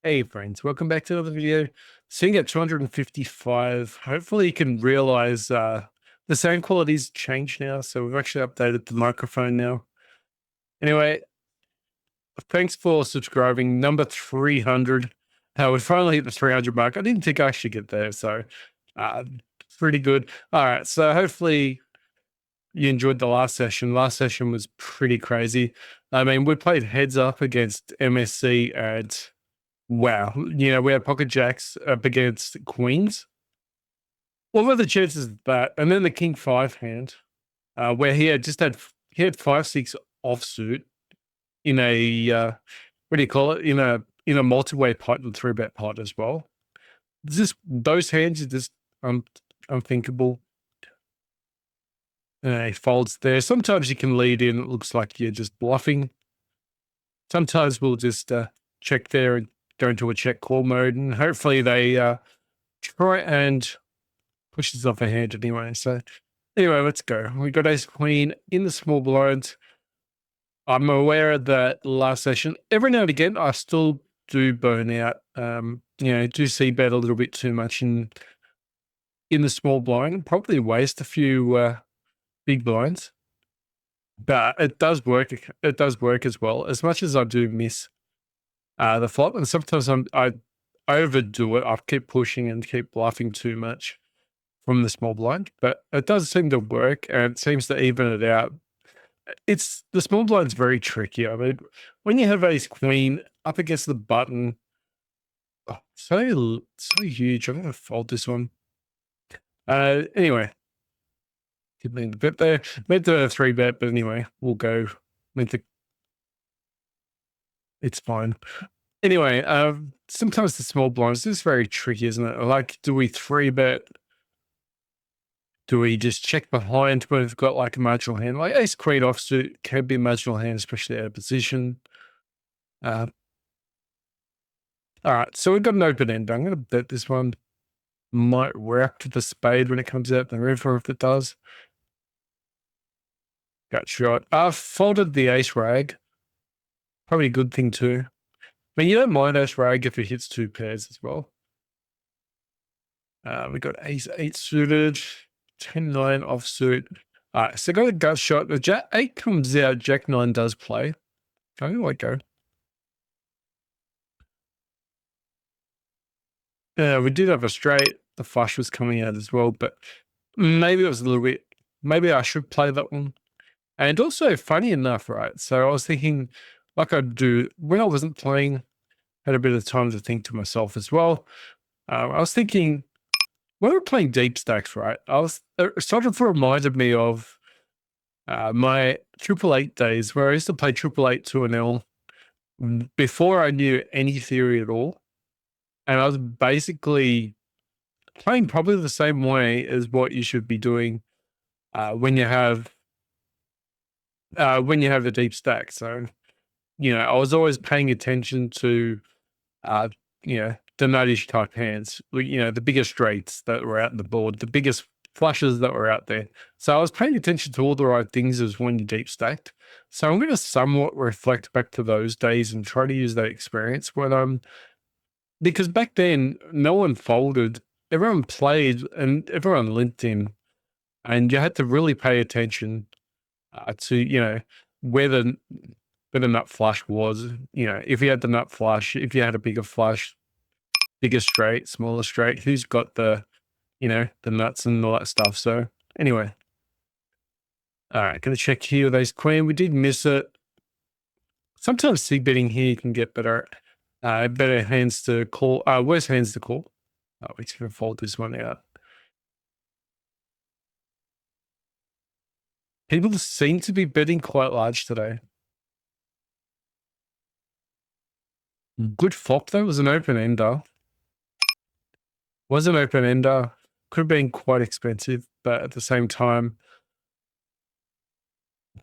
Hey friends, welcome back to another video. Seeing at 255, hopefully you can realize the sound quality's changed now. So we've actually updated the microphone now. Anyway, thanks for subscribing. Number 300. We finally hit the 300 mark. I didn't think I should get there. So uh, pretty good. All right. So hopefully you enjoyed the last session. Last session was pretty crazy. I mean, we played heads up against MSC and wow, we had pocket jacks up against queens. What were the chances of that? And then the king five hand, where he had 5-6 offsuit in a what do you call it? In a multi-way pot and 3-bet pot as well. Those hands are just unthinkable. He folds there. Sometimes you can lead in. It looks like you're just bluffing. Sometimes we'll just check there and go into a check call mode, and hopefully they try and push this off a hand anyway. So anyway, let's go. We got ace queen in the small blinds. I'm aware that last session, every now and again, I still do burn out. Do see bet a little bit too much in the small blind. Probably waste a few big blinds, but it does work. It does work as well. As much as I do miss the flop, and sometimes I overdo it. I keep pushing and keep bluffing too much from the small blind, but it does seem to work, and it seems to even it out. It's the small blind's very tricky. I mean, when you have ace queen up against the button, so huge. I'm gonna fold this one. Anyway, could mean the bet there. Meant to 3-bet, but anyway, we'll go. It's fine. Anyway, sometimes the small blinds is very tricky, isn't it? Like, do we 3-bet? Do we just check behind when we've got like a marginal hand? Like ace queen offsuit can be a marginal hand, especially out of position. All right, so we've got an open end. I'm going to bet this one might react to the spade when it comes out the river if it does. Gut shot. I've folded the ace rag. Probably a good thing too. I mean, you don't mind ace rag if it hits 2 pairs as well. We got ace 8 suited. 10-9 offsuit. All right, so got a gut shot. The jack 8 comes out, jack 9 does play. Okay, let go. Yeah, we did have a straight. The flush was coming out as well, but maybe it was a little bit, maybe I should play that one. And also, funny enough, right? So I was thinking, like I do, when I wasn't playing, had a bit of time to think to myself as well. I was thinking, when we were playing deep stacks, right? It sort of reminded me of my 888 days where I used to play 888 to an L before I knew any theory at all. And I was basically playing probably the same way as what you should be doing when you have the deep stack. So, I was always paying attention to, the nuttish type hands, the bigger straights that were out on the board, the biggest flushes that were out there. So I was paying attention to all the right things as when you deep stacked. So I'm going to somewhat reflect back to those days and try to use that experience when because back then no one folded, everyone played and everyone linked in, and you had to really pay attention to, where the nut flush was, if you had the nut flush, if you had a bigger flush, bigger straight, smaller straight, who's got the nuts and all that stuff. So anyway, all right, gonna check here with ace queen. We did miss it. Sometimes C betting here can get better hands to call. Worse hands to call. Oh, we're gonna fold this one out. People seem to be betting quite large today. Good flop though. Was an open ender. Was an open ender. Could have been quite expensive, but at the same time,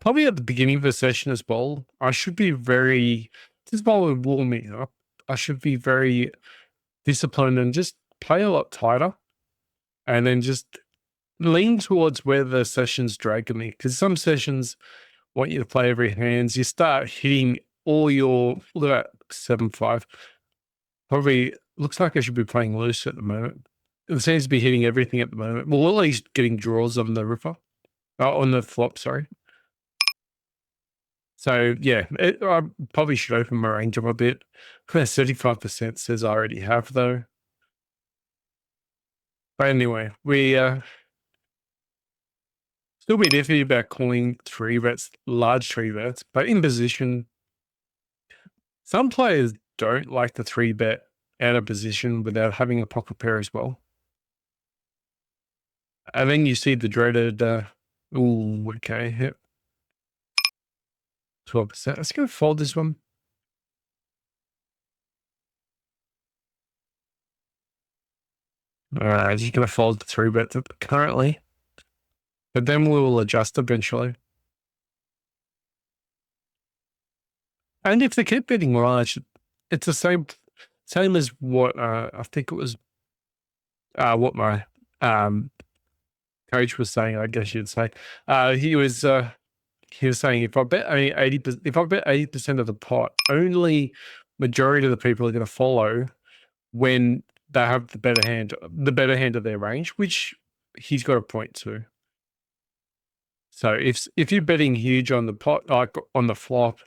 probably at the beginning of the session as well, I should be this ball would warm me up. I should be very disciplined and just play a lot tighter, and then just lean towards where the session's dragging me. Because some sessions want you to play every hands. You start hitting all your, look at that, 7-5. Probably looks like I should be playing loose at the moment. It seems to be hitting everything at the moment. Well, at least getting draws on the ripper. On the flop, sorry. So yeah, I probably should open my range up a bit. 35% says I already have though. But anyway, we still be iffy about calling 3-bets, large 3-bets, but in position, some players don't like the 3-bet out of position without having a pocket pair as well. And then you see the dreaded, ooh, okay, yep. 12%. Let's go fold this one. All right, just going to fold the 3-bet currently, but then we will adjust eventually. And if they keep betting large, it's the same as what I think it was what my coach was saying. I guess you'd say he was saying if I bet 80%, if I bet 80% of the pot, only majority of the people are going to follow when they have the better hand of their range, which he's got a point to. So if you're betting huge on the pot, like on the flop,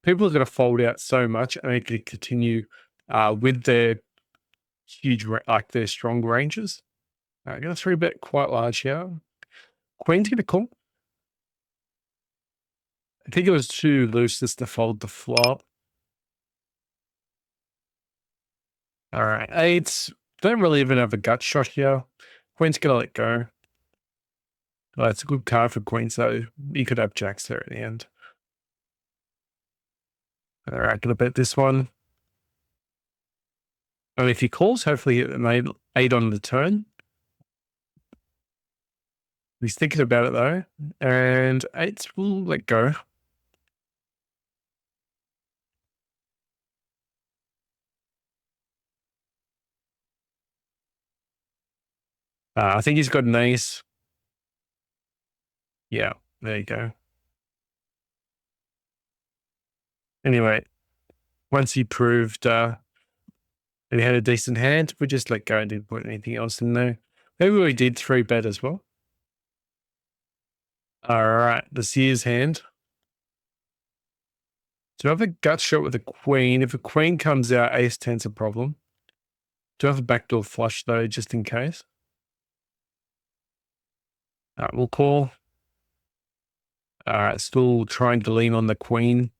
people are going to fold out so much and they can continue with their huge, like their strong ranges. I'm going to 3-bet quite large here. Queen's going to call. I think it was too loose just to fold the flop. All right, eights. Don't really even have a gut shot here. Queen's going to let go. Well, it's a good card for Queen, so you could have jacks there at the end. All right, going to bet this one. And if he calls, hopefully it made 8 on the turn. He's thinking about it though, and 8s will let go. I think he's got an ace. Yeah, there you go. Anyway, once he proved that he had a decent hand, we just let go and didn't put anything else in there. Maybe we did 3-bet as well. All right, the Sears hand. Do I have a gut shot with a queen? If a queen comes out, ace 10's a problem. Do I have a backdoor flush though, just in case? All right, we'll call. All right, still trying to lean on the queen.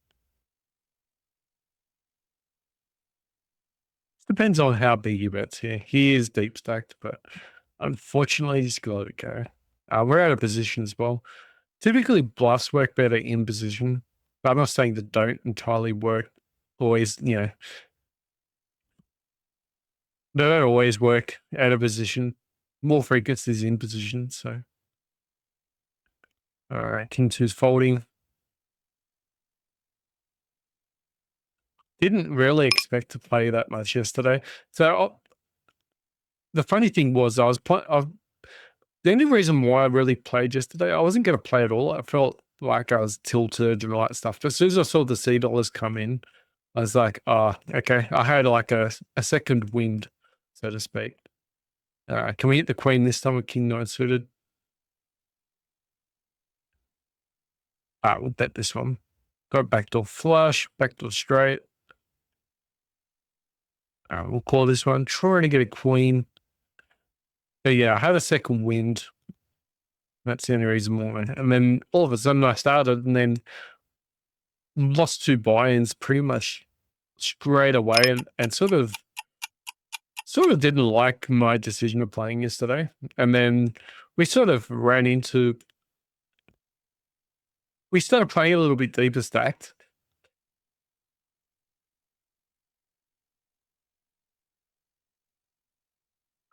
Depends on how big he bets here. He is deep stacked, but unfortunately, he's got to go. We're out of position as well. Typically, bluffs work better in position, but I'm not saying that don't entirely work. Always, they don't always work out of position. More frequency is in position. So, all right, King 2's folding. Didn't really expect to play that much yesterday. So the funny thing was, the only reason why I really played yesterday, I wasn't going to play at all. I felt like I was tilted and all that stuff. But as soon as I saw the $C come in, I was like, oh, okay. I had like a second wind, so to speak. All right, can we hit the queen this time with King 9 suited? All right, we'll bet this one. Got backdoor flush, backdoor straight. All right, we'll call this one. Trying to get a queen. But yeah, I had a second wind. That's the only reason why. And then all of a sudden I started and then lost 2 buy-ins pretty much straight away and sort of didn't like my decision of playing yesterday. And then we sort of we started playing a little bit deeper stacked.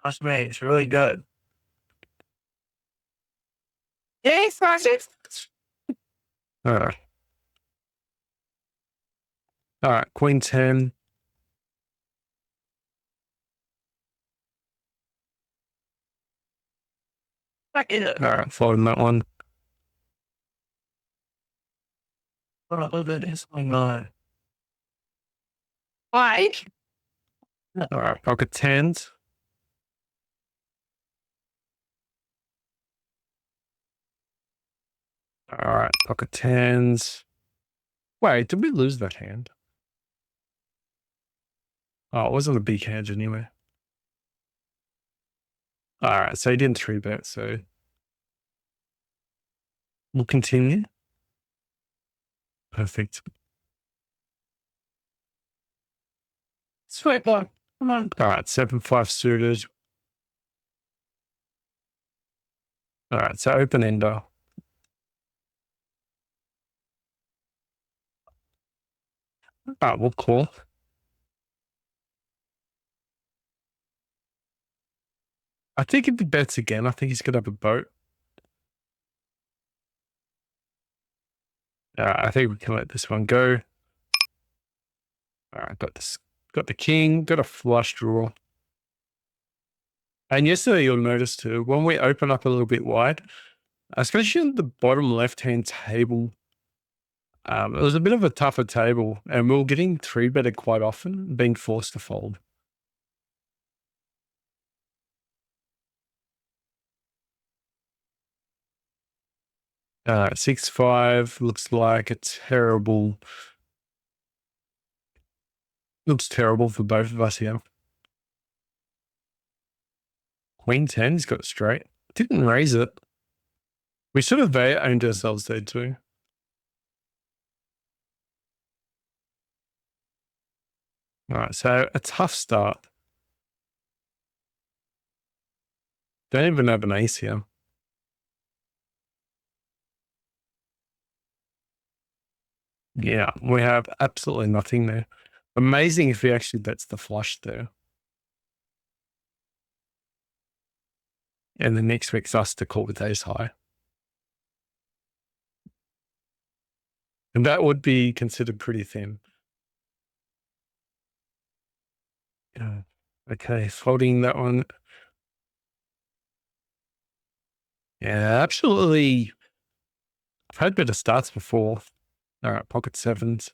Trust me, it's really good. Yes, all right. All right, queen 10. All right, folding that one. What is going on? Why? All right, pocket tens. All right, pocket tens. Wait, did we lose that hand? Oh, it wasn't a big hand anyway. All right, so he didn't 3-bet, so we'll continue. Perfect. Sweet block. Come on. All right, 7-5 suited. All right, so open ender. All right, we'll call. I think if he bets again, I think he's gonna have a boat. All right, I think we can let this one go. All right, got this. Got the king. Got a flush draw. And yesterday, you'll notice too, when we open up a little bit wide, especially in the bottom left-hand table, it was a bit of a tougher table, and we were getting 3-betted quite often, being forced to fold. All right, 6-5 looks like a terrible. Looks terrible for both of us here. Queen 10, he's got it straight. Didn't raise it. We should have owned ourselves there too. All right, so a tough start. Don't even have an ace here. Yeah, we have absolutely nothing there. Amazing if he actually bets the flush there. And then expects us to call with ace high. And that would be considered pretty thin. Yeah. Okay, folding that one. Yeah, absolutely. I've had better starts before. All right, pocket sevens.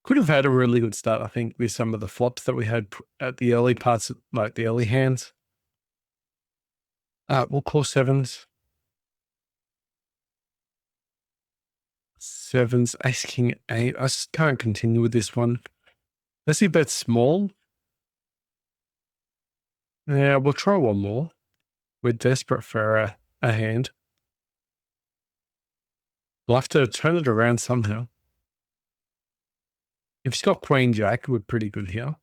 Could have had a really good start, I think, with some of the flops that we had at the early parts, like the early hands. We'll call sevens. Sevens, ace, king, eight. I just can't continue with this one. Let's see, bet small. Yeah, we'll try one more. We're desperate for a hand. We'll have to turn it around somehow. If he's got queen jack, we're pretty good here.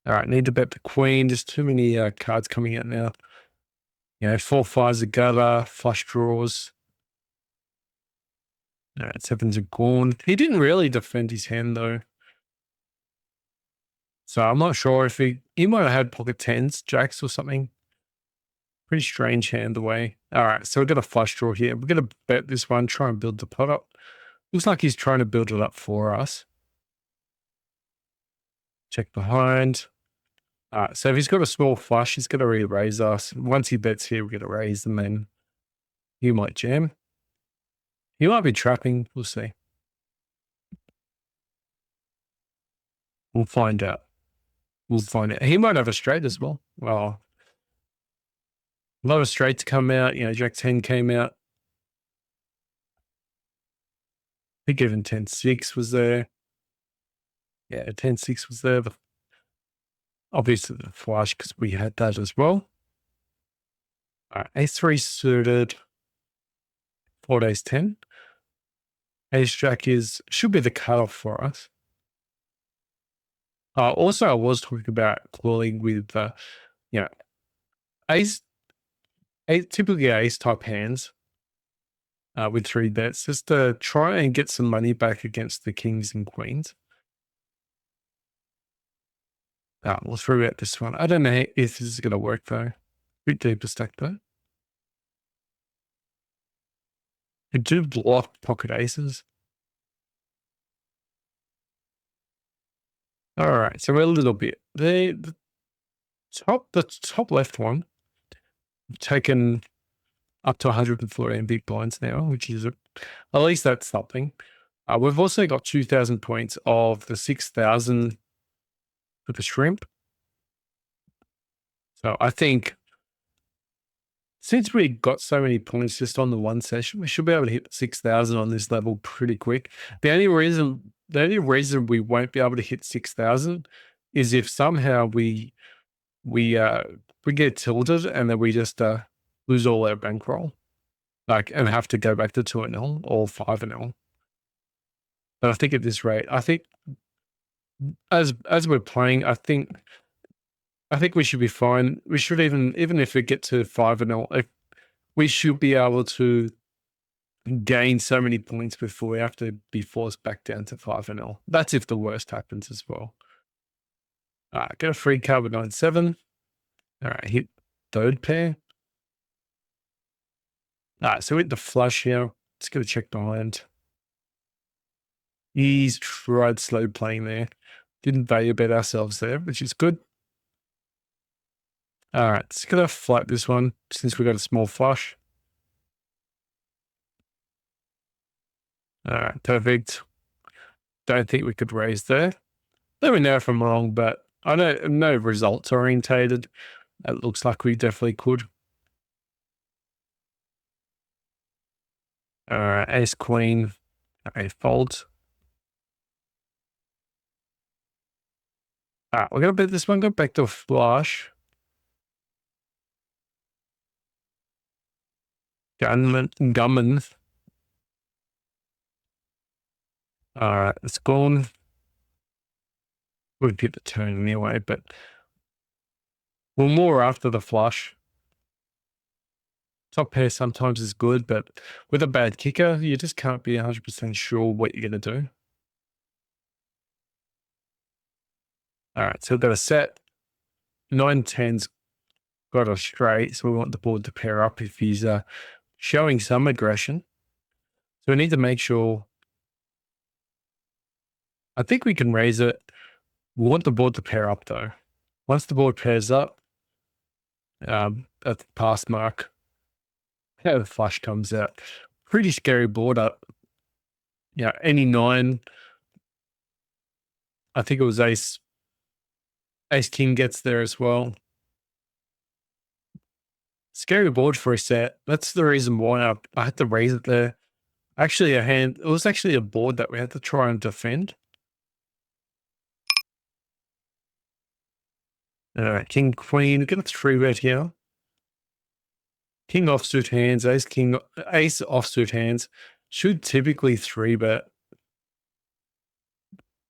All right, need to bet the queen. There's too many cards coming out now. You know, 4-5's a gutter, flush draws. All right, sevens are gone. He didn't really defend his hand though. So I'm not sure if he might have had pocket tens, jacks or something. Pretty strange hand the way. All right, so we've got a flush draw here. We're going to bet this one, try and build the pot up. Looks like he's trying to build it up for us. Check behind. All right, so if he's got a small flush, he's going to re-raise us. Once he bets here, we're going to raise and then he might jam. He might be trapping. We'll see. We'll find out. We'll find out. He might have a straight as well. Well, a lot of straights come out. You know, Jack 10 came out. I think even 10-6 was there. Yeah, 10-6 was there. But obviously the flush because we had that as well. All right, ace-3 suited. 4 days 10. Ace jack should be the cutoff for us. Also, I was talking about calling with, you know, ace, typically ace type hands with 3 bets, just to try and get some money back against the kings and queens. We'll throw out this one. I don't know if this is going to work though. Bit deeper stack though. I do block pocket aces. All right, so we're a little bit. The top left one, taken up to 114 big blinds now, which is at least that's something. We've also got 2,000 points of the 6,000 for the shrimp. So I think since we got so many points just on the one session, we should be able to hit 6,000 on this level pretty quick. The only reason we won't be able to hit 6,000 is if somehow we get tilted and then we just lose all our bankroll, and have to go back to 2-0 or 5-0. But I think at this rate, I think as we're playing, I think we should be fine. We should even if we get to 5-0, we should be able to gain so many points before we have to be forced back down to 5-0. That's if the worst happens as well. All right, get a free card with 9-7. All right, hit third pair. All right, so hit the flush here. Let's go check behind. He's tried slow playing there. Didn't value bet ourselves there, which is good. All right, let's go flat this one since we got a small flush. All right, perfect. Don't think we could raise there. Let me know if I'm wrong, but I know results orientated. It looks like we definitely could. All right, ace queen. Okay, folds. All right, we're gonna bet this one. Go back to a flush. Gunman. All right, it's gone. We'd hit the turn anyway, but we're more after the flush. Top pair sometimes is good, but with a bad kicker, you just can't be 100% sure what you're going to do. All right, so we've got a set. 9-10's got a straight, so we want the board to pair up if he's showing some aggression. So we need to make sure. I think we can raise it. We want the board to pair up though. Once the board pairs up, at the pass mark, the flush comes out. Pretty scary board up. Yeah, any 9. I think it was ace king gets there as well. Scary board for a set. That's the reason why I had to raise it there. Actually, it was actually a board that we had to try and defend. All right, king, queen. We're going to 3-bet here. King offsuit hands, ace offsuit hands. Should typically 3-bet.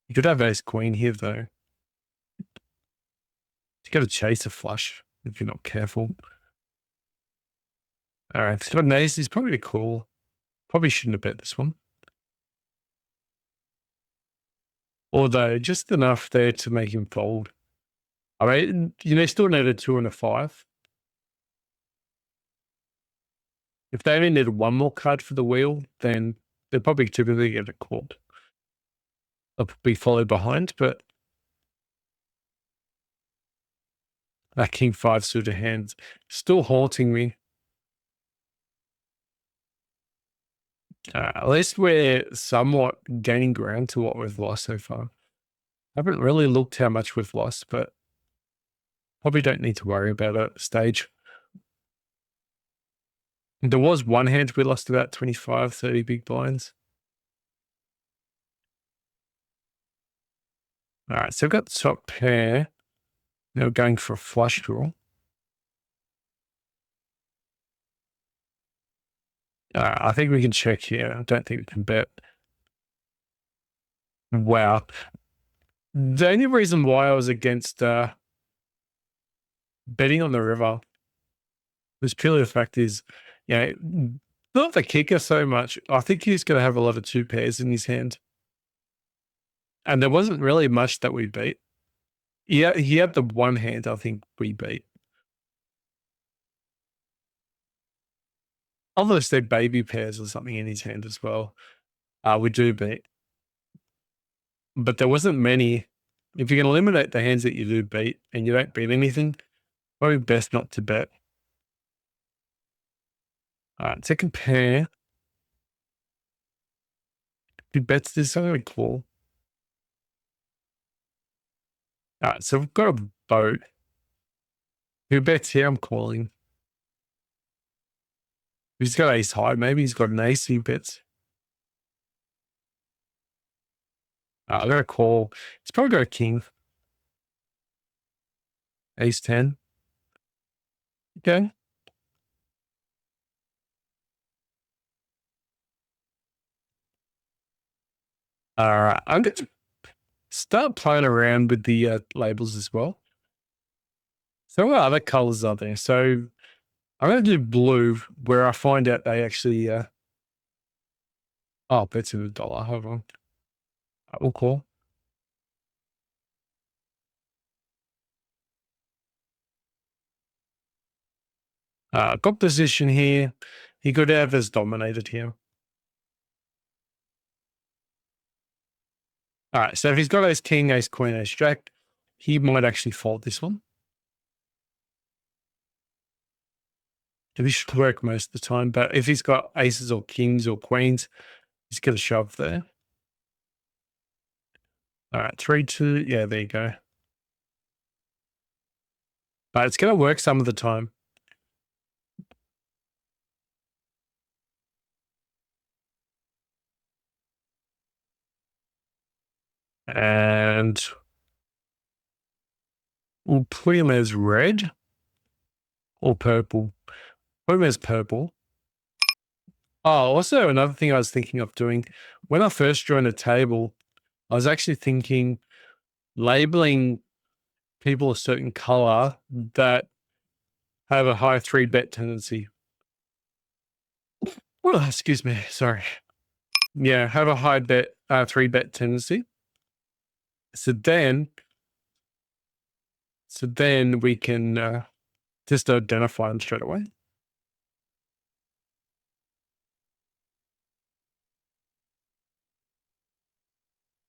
You could have ace queen here though. You got to chase a flush if you're not careful. All right, it's got an ace. He's probably cool. Probably shouldn't have bet this one. Although just enough there to make him fold. I mean, still need a 2 and a 5. If they only needed one more card for the wheel, then they'd probably typically get a caught. They'll be followed behind, but that king 5 suited hands still haunting me. At least we're somewhat gaining ground to what we've lost so far. I haven't really looked how much we've lost, but probably don't need to worry about it at this stage. There was one hand we lost about 25, 30 big blinds. All right, so we've got top pair. Now we're going for a flush draw. I think we can check here. I don't think we can bet. Wow. The only reason why I was against betting on the river was purely the fact is, not the kicker so much. I think he's going to have a lot of 2 pairs in his hand. And there wasn't really much that we beat. Yeah, he had the one hand I think we beat. Unless they're baby pairs or something in his hand as well. We do beat. But there wasn't many. If you can eliminate the hands that you do beat and you don't beat anything, probably best not to bet. All right, second pair. He bets this, I'm going to call. All right, so we've got a boat. Who bets here? I'm calling. He's got ace high. Maybe he's got an ace. He bets. I got a call. He's probably got a king. Ace 10. Okay. All right. I'm going to start playing around with the labels as well. So what other colors are there? So I'm going to do blue, where I find out they actually, oh, bets in $1. Hold on. I will call. Got position here. He could have as dominated here. All right. So if he's got ace king, ace queen, ace jack, he might actually fold this one. This should work most of the time, but if he's got aces or kings or queens, he's going to shove there. All right, 3-2. Yeah, there you go. But it's going to work some of the time. And we'll put him as red or purple. Put him as purple. Oh, also another thing I was thinking of doing, when I first joined the table, I was actually thinking labeling people a certain color that have a high 3-bet tendency. Well, excuse me, sorry. Yeah, have a high 3-bet tendency. So then we can just identify them straight away.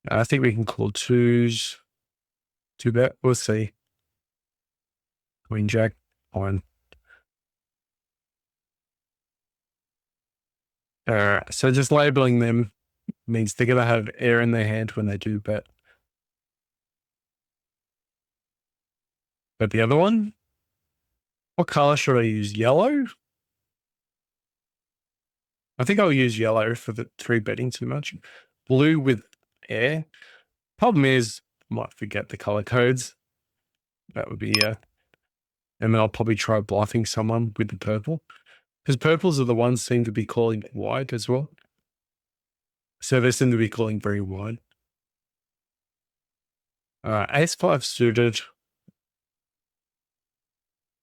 I think we can call 2s. 2-bet. We'll see. Queen jack on. So just labeling them means they're gonna have air in their hand when they do bet. But the other one, what color should I use? Yellow? I think I'll use yellow for the 3-betting too much. Blue with air. Problem is, I might forget the color codes. That would be and then I'll probably try bluffing someone with the purple. Because purples are the ones seem to be calling wide as well. So they seem to be calling very wide. Ace-5 suited.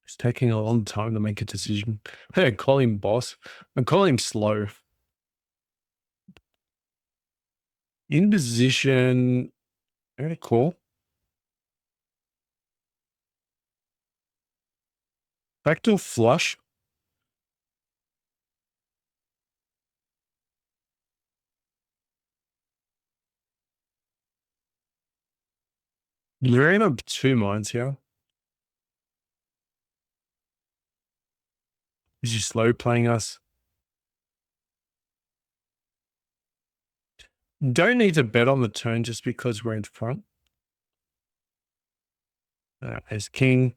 It's taking a long time to make a decision. Hey, call him boss. And call him slow. In position. Very cool. Backdoor flush. You're in of 2 minds here. Is he slow playing us? Don't need to bet on the turn just because we're in front. As king.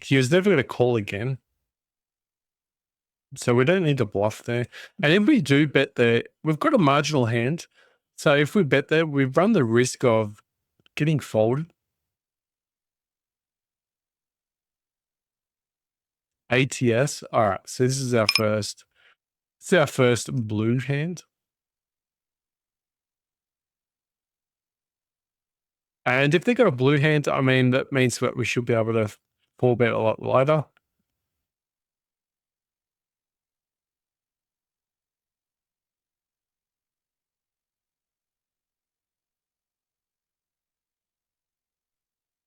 He was never going to call again. So we don't need to bluff there. And if we do bet there, we've got a marginal hand. So if we bet there, we run the risk of getting folded. ATS. All right. So this is our first. It's our first blue hand. And if they got a blue hand, I mean, that means that we should be able to 4-bet a lot lighter.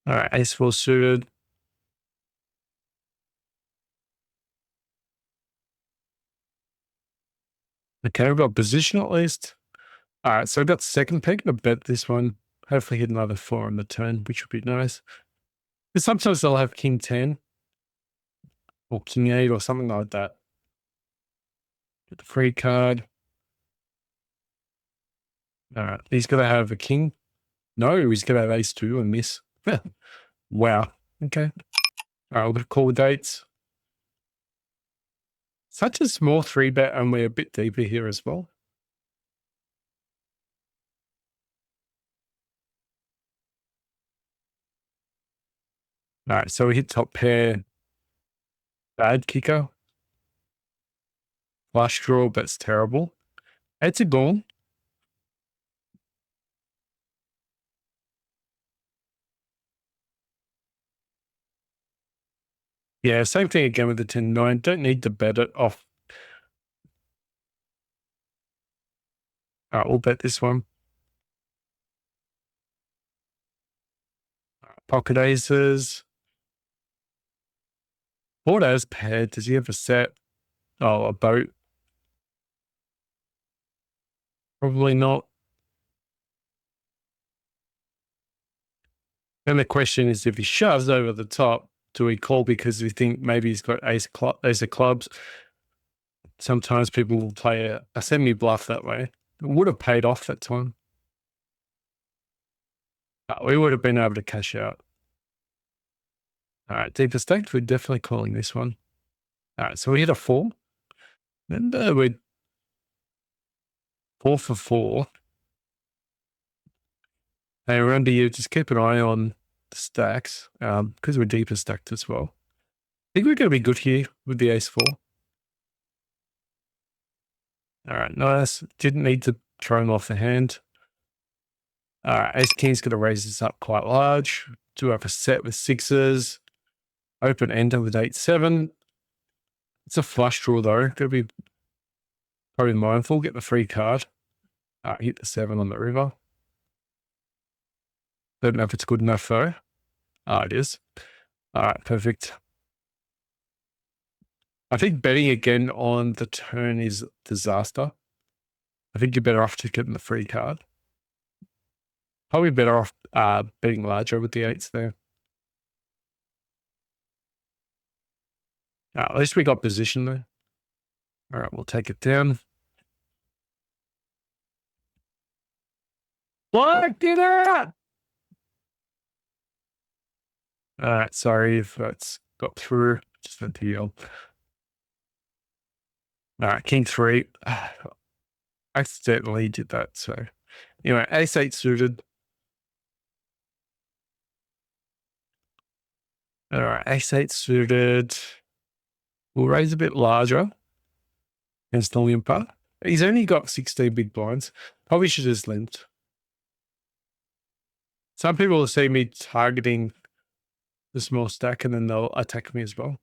All right. Ace-4 suited. Okay, we've got position at least. All right, so I've got second pick. I'll bet this one. Hopefully hit another 4 on the turn, which would be nice. But sometimes they'll have king 10 or king 8 or something like that. Get the free card. All right. He's going to have a king. No, he's going to have ace two and miss. Wow. Okay. All right. We'll call dates. Such a small 3-bet, and we're a bit deeper here as well. All right. So we hit top pair. Bad kicker. Flush draw, but it's terrible. It's a gone. Yeah, same thing again with the 10-9. Don't need to bet it off. All right, we'll bet this one. Pocket aces. Board as paired. Does he have a set? Oh, a boat. Probably not. And the question is, if he shoves over the top, do we call because we think maybe he's got ace of clubs? Sometimes people will play a semi bluff that way. It would have paid off that time. We would have been able to cash out. All right, deeper stakes, we're definitely calling this one. All right, so we hit a 4. Then we're 4 for 4. Hey, remember you just keep an eye on the stacks because we're deeper stacked as well. I think we're going to be good here with the ace 4. All right, nice. Didn't need to throw him off the hand. All right, ace king's going to raise this up quite large. Do have a set with sixes. Open ender with 8-7. It's a flush draw though. Got to be probably mindful. Get the free card. Hit the 7 on the river. Don't know if it's good enough though. It is. All right, perfect. I think betting again on the turn is disaster. I think you're better off just getting the free card. Probably better off betting larger with the 8s there. At least we got position there. All right, we'll take it down. What? Get out! All right, sorry if that's got through. Just went to yell. All right, king 3. I accidentally did that. So anyway, ace 8 suited. All right, ace 8 suited. We'll raise a bit larger against the limper. He's only got 16 big blinds. Probably should have just limped. Some people will see me targeting the small stack and then they'll attack me as well.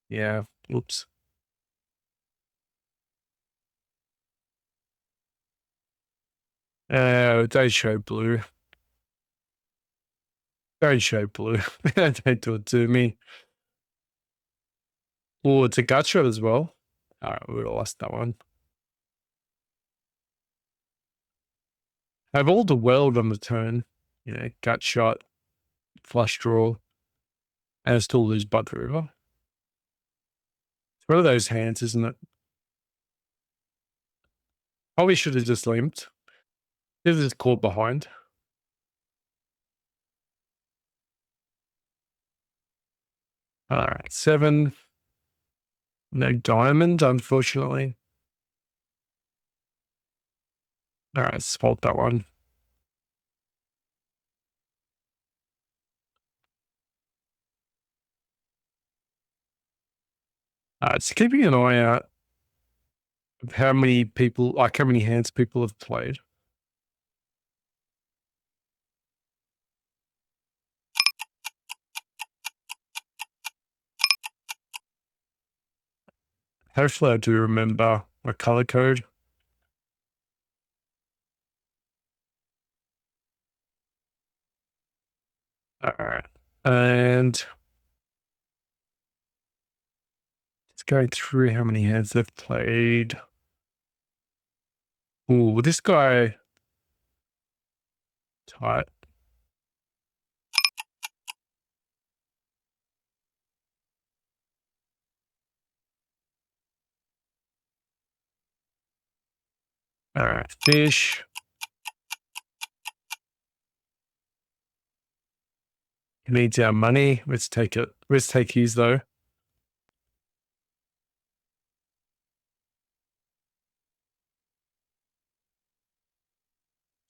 Yeah, oops. Don't show blue. Don't show blue. Don't do it to me. Oh, it's a gut shot as well. All right, we would have lost that one. Have all the world on the turn. You know, gut shot, flush draw, and still lose by the river. It's one of those hands, isn't it? Probably should have just limped. This is caught behind. All right, 7. No diamond, unfortunately. All right, let's fault that one. It's keeping an eye out of how many people, like how many hands people have played. Hopefully I do remember my color code. All right. And just going through how many hands they've played. Oh, this guy tight. All right, fish. He needs our money. Let's take it. Let's take his though.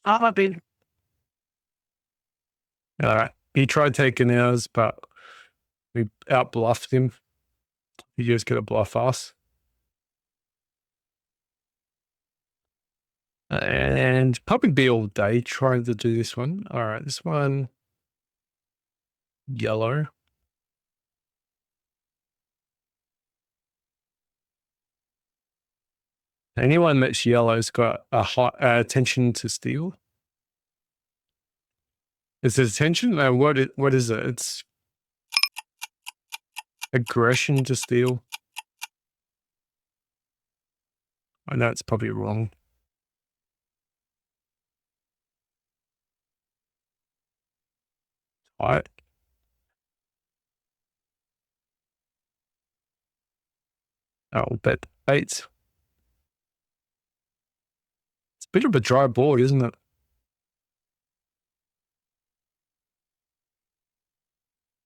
I'm a bit. All right. He tried taking ours, but we out bluffed him. He just gonna bluff us. And probably be all day trying to do this one. All right, this one, yellow. Anyone that's yellow's got a high attention to steal. Is it attention? What is it? It's aggression to steal. I know it's probably wrong. All right. I'll bet 8. It's a bit of a dry board, isn't it?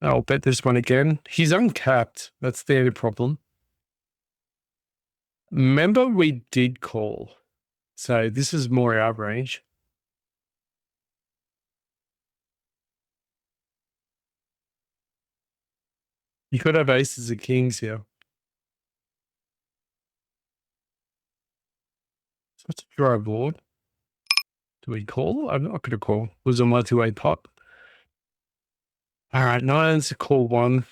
I'll bet this one again. He's uncapped. That's the only problem. Remember, we did call. So this is more our range. You could have aces and kings here. So it's a dry board. Do we call? I'm not going to call. It was a multi-way pot. All right, nines, call one.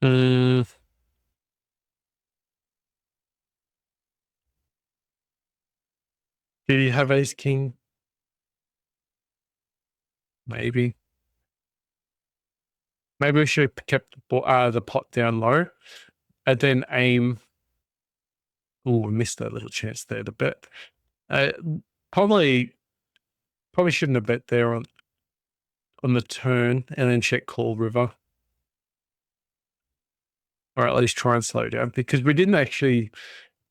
Did he have ace king? Maybe. Maybe we should have kept the pot down low and then aim. Oh, we missed that little chance there to bet. Uh, probably shouldn't have bet there on the turn and then check call river. Or at least try and slow down because we didn't actually,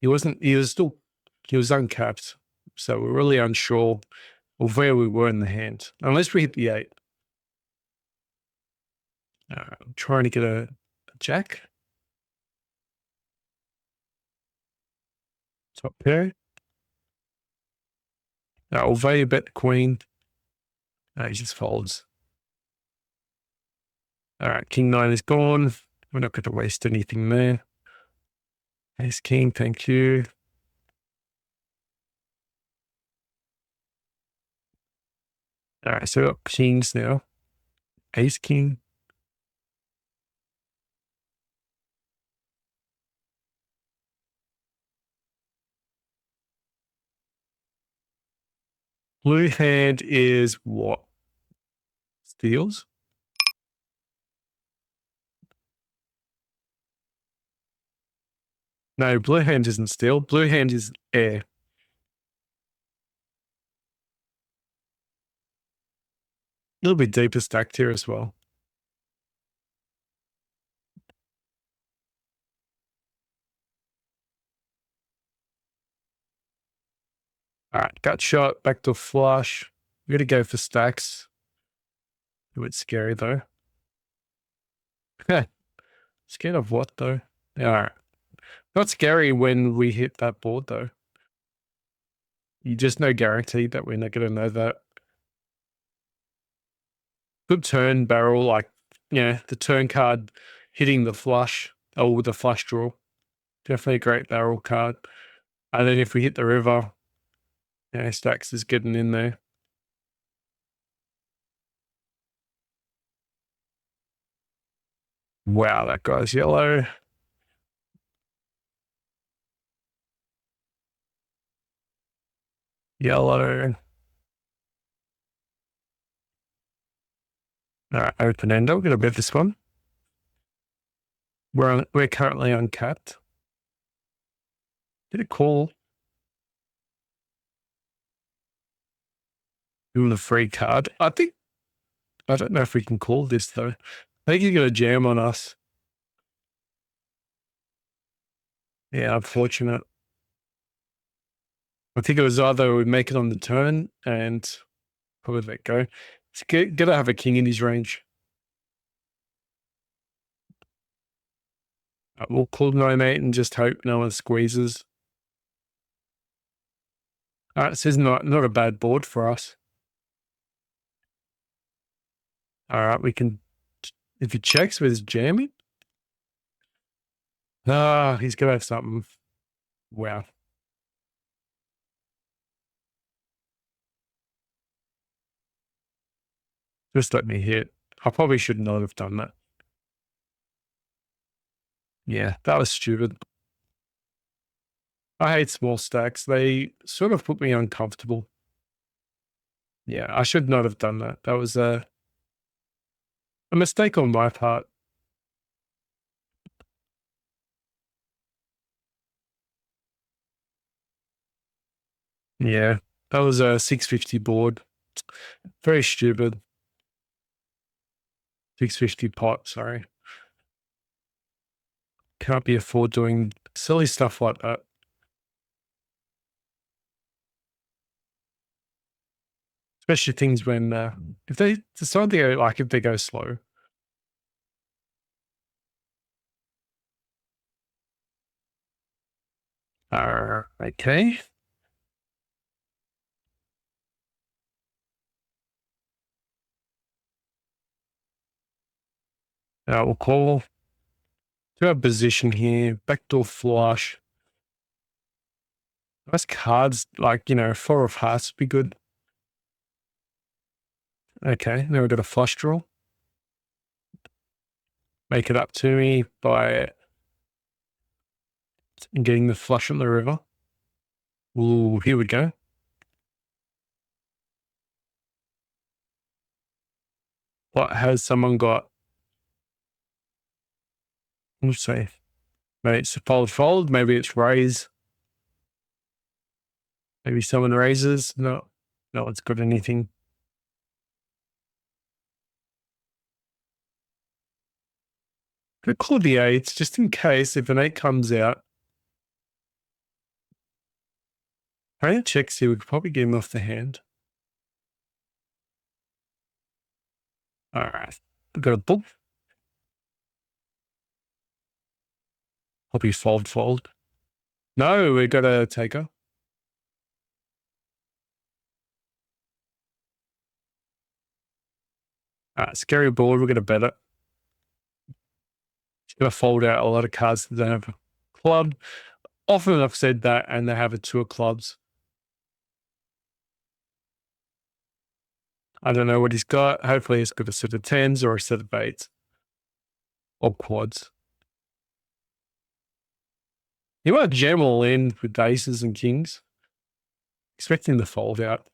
he was uncapped. So we're really unsure of where we were in the hand, unless we hit the 8. I'm trying to get a jack. Top pair. I'll value bet the queen. He just folds. All right, king 9 is gone. We're not going to waste anything there. Ace king, thank you. All right, so we've got kings now. Ace king. Blue hand is what? Steals? No, blue hand isn't steal. Blue hand is air. A little bit deeper stacked here as well. All right, gut shot, backdoor flush. We got to go for stacks. A bit scary though. Scared of what though? All right. Not scary when we hit that board though. You just no guarantee that we're not going to know that. Good turn barrel, like, the turn card hitting the flush or the flush draw. Definitely a great barrel card. And then if we hit the river, stacks is getting in there. Wow, that guy's yellow. Yellow. All right, open end. I'm going to bet this one. We're currently uncapped. Did it call? Give him the free card. I don't know if we can call this though. I think he's got a jam on us. Yeah, unfortunate. I think it was either we make it on the turn and probably let go. It's good to have a king in his range. We'll call 9-8 and just hope no one squeezes. All right, this is not a bad board for us. All right, we can, if he checks with his jamming. He's going to have something. Wow. Just let me hit. I probably should not have done that. Yeah, that was stupid. I hate small stacks. They sort of put me uncomfortable. Yeah, I should not have done that. That was a mistake on my part. Yeah, that was a 650 board. Very stupid. 650 pot, sorry. Can't be afford doing silly stuff like that. Especially things when, if they decide to go, like if they go slow. Okay. We'll call to our position here. Backdoor flush. Nice cards, like, 4 of hearts would be good. Okay, now we've got a flush draw. Make it up to me by getting the flush on the river. Ooh, here we go. What has someone got? Let's see. Maybe it's a fold. Maybe it's raise. Maybe someone raises. No one's got anything. Could call the eights just in case if an 8 comes out. Playing checks here, we could probably get him off the hand. All right. We've got a book. Probably fold. No, we've got a taker. Scary board. We're going to bet it. It's going to fold out a lot of cards that don't have a club. Often I've said that, and they have a 2 of clubs. I don't know what he's got. Hopefully he's got a set of 10s or a set of 8s. Or quads. He might jam all in with aces and kings. Expecting the fold out.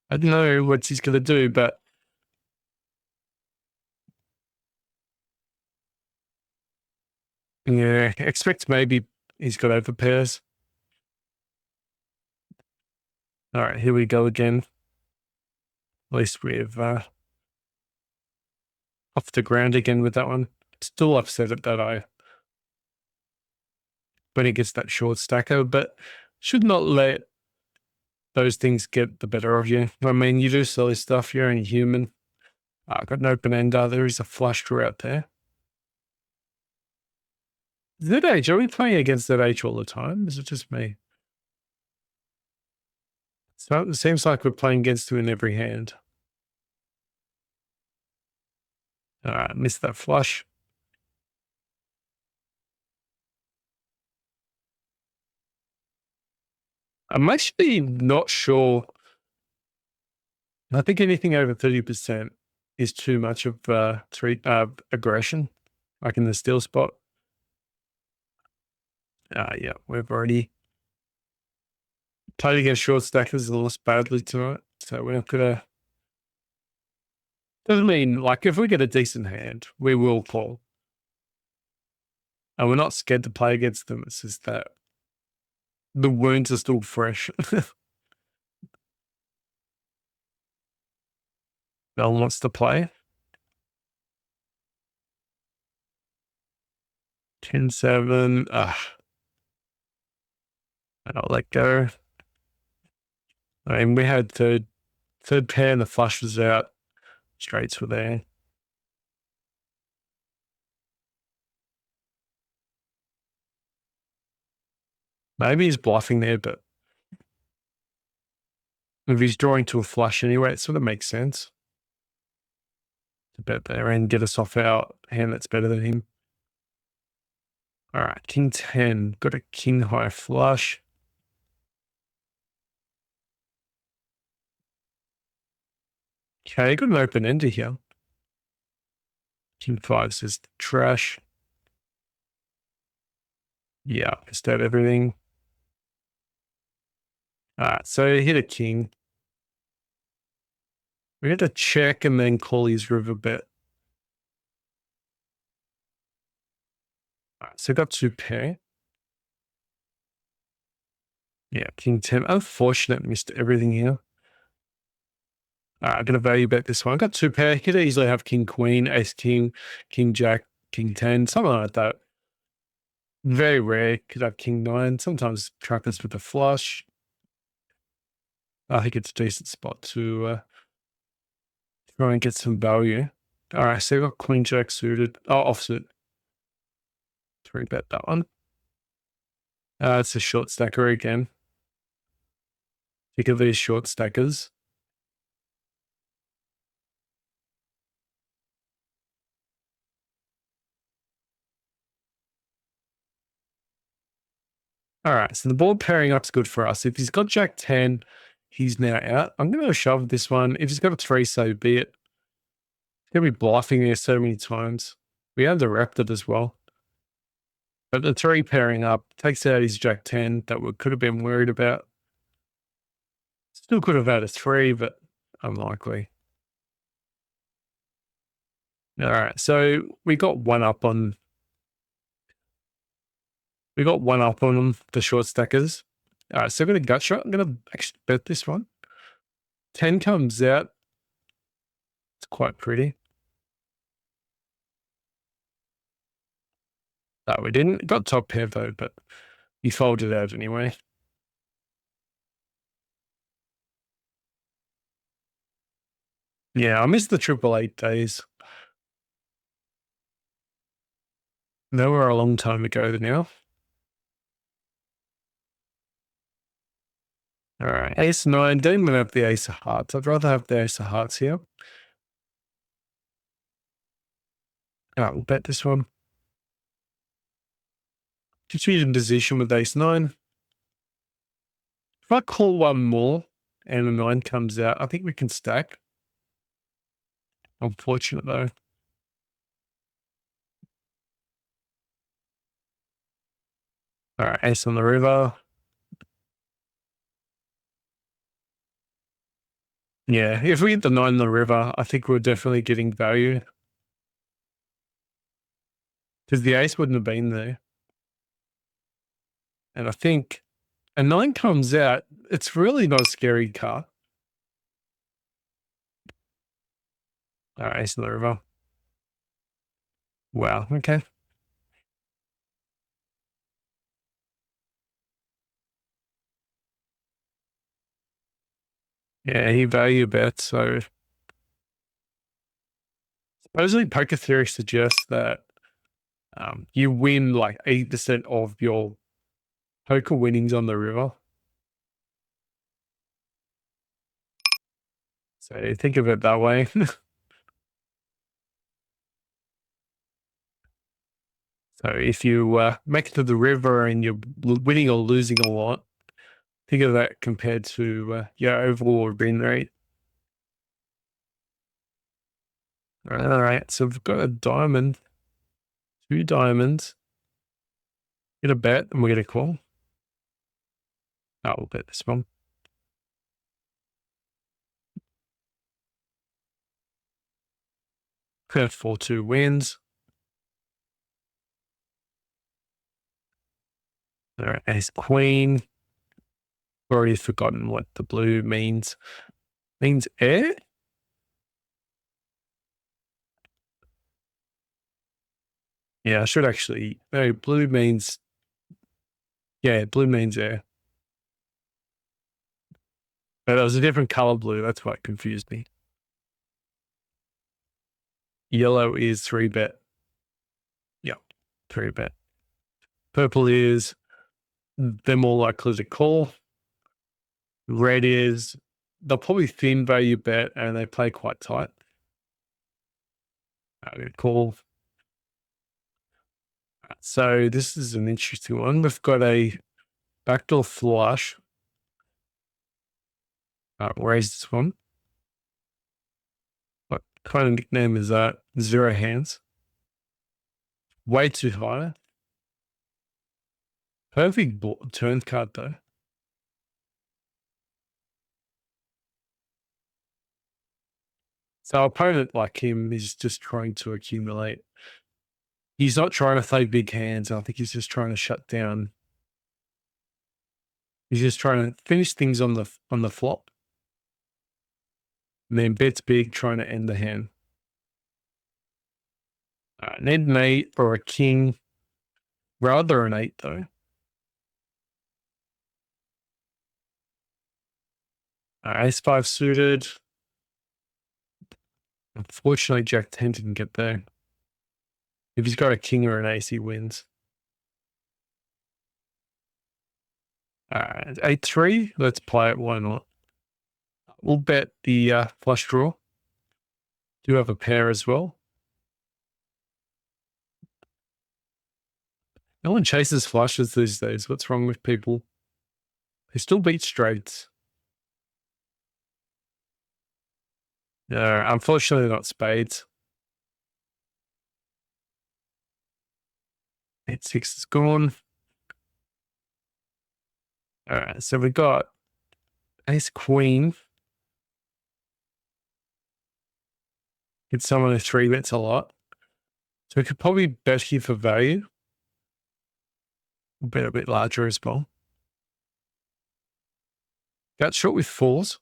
I don't know what he's going to do, but yeah, expect maybe he's got over pairs. All right, here we go again. At least we've off the ground again with that one. Still upset at that eye when he gets that short stacker, but should not let those things get the better of you. I mean, you do silly stuff. You're only human. Got an open ender. There is a flush draw out there. ZH, are we playing against ZH all the time? Is it just me? So it seems like we're playing against him in every hand. All right, missed that flush. I'm actually not sure. I think anything over 30% is too much of aggression, like in the steal spot. Yeah, we've already played against short stackers and lost badly tonight. So we're not going to. Doesn't mean, like, if we get a decent hand, we will call. And we're not scared to play against them. It's just that The wounds are still fresh. Bell wants to play. 10-7. I'll let go. I mean, we had third pair and the flush was out. Straights were there. Maybe he's bluffing there, but if he's drawing to a flush anyway, it sort of makes sense to bet there and get us off our hand that's better than him. All right, king 10. Got a king high flush. Okay, got an open ender here. King 5 says trash. Yeah, just out everything. All right, so he hit a king. We had to check and then call his river bet. All right, so got 2 pair. Yeah, king 10. Unfortunate, missed everything here. All right, I'm going to value bet this one. I got 2 pair. He could easily have king queen, ace king, king jack, king 10, something like that. Very rare. Could have king 9. Sometimes trap us with a flush. I think it's a decent spot to try and get some value. All right, so we got queen jack suited. Oh, offsuit. 3-bet that one. It's a short stacker again. Think of these short stackers. All right, so the board pairing up's good for us. If he's got jack 10, he's now out. I'm going to shove this one. If he's got a 3, so be it. He's going to be bluffing there so many times. We have the Raptor as well. But the 3 pairing up takes out his jack 10 that we could have been worried about. Still could have had a 3, but unlikely. All right, so we got one up on the short stackers. All right, so I've got a gut shot. I'm going to actually bet this one. 10 comes out. It's quite pretty. No, we didn't. Got top pair though, but he folded out anyway. Yeah, I missed the 888 days. They were a long time ago now. All right, ace 9. Don't even have the ace of hearts. I'd rather have the ace of hearts here. All right, we'll bet this one. Just be in position with ace 9. If I call one more and a 9 comes out, I think we can stack. Unfortunate though. All right, ace on the river. Yeah, if we hit the 9 on the river, I think we're definitely getting value. Because the ace wouldn't have been there. And I think a 9 comes out, it's really not a scary card. All right, ace on the river. Wow, okay. Yeah, he value bets, so supposedly poker theory suggests that you win like 80% of your poker winnings on the river. So think of it that way. So if you make it to the river and you're winning or losing a lot, think of that compared to your overall win rate. All right, so we've got a diamond, 2 diamonds. Get a bet and we're going to call. Oh, we'll bet this one. Curve 4-2 wins. All right, ace queen. Already forgotten what the blue means. Means air? Yeah, I should actually. No, blue means. Yeah, blue means air. But there was a different color blue. That's what confused me. Yellow is 3-bet. Yeah, 3-bet. Purple is they're more likely to call. Red is they'll probably thin value bet and they play quite tight. Call. So this is an interesting one. We've got a backdoor flush. Raise this one. What kind of nickname is that? 0 hands. Way too high. Perfect turn card though. So our opponent like him is just trying to accumulate. He's not trying to play big hands. I think he's just trying to shut down. He's just trying to finish things on the flop. And then bets big, trying to end the hand. Need an 8 or a king. Rather an 8 though. Ace-5 suited. Unfortunately, Jack 10 didn't get there. If he's got a king or an ace, he wins. 8-3. Let's play it. Why not? We'll bet the flush draw. Do have a pair as well. No one chases flushes these days. What's wrong with people? They still beat straights. No, unfortunately not spades. 8-6 is gone. All right, so we got ace queen. It's someone who 3-bets a lot. So we could probably bet here for value. We'll bet a bit larger as well. Got short with 4s.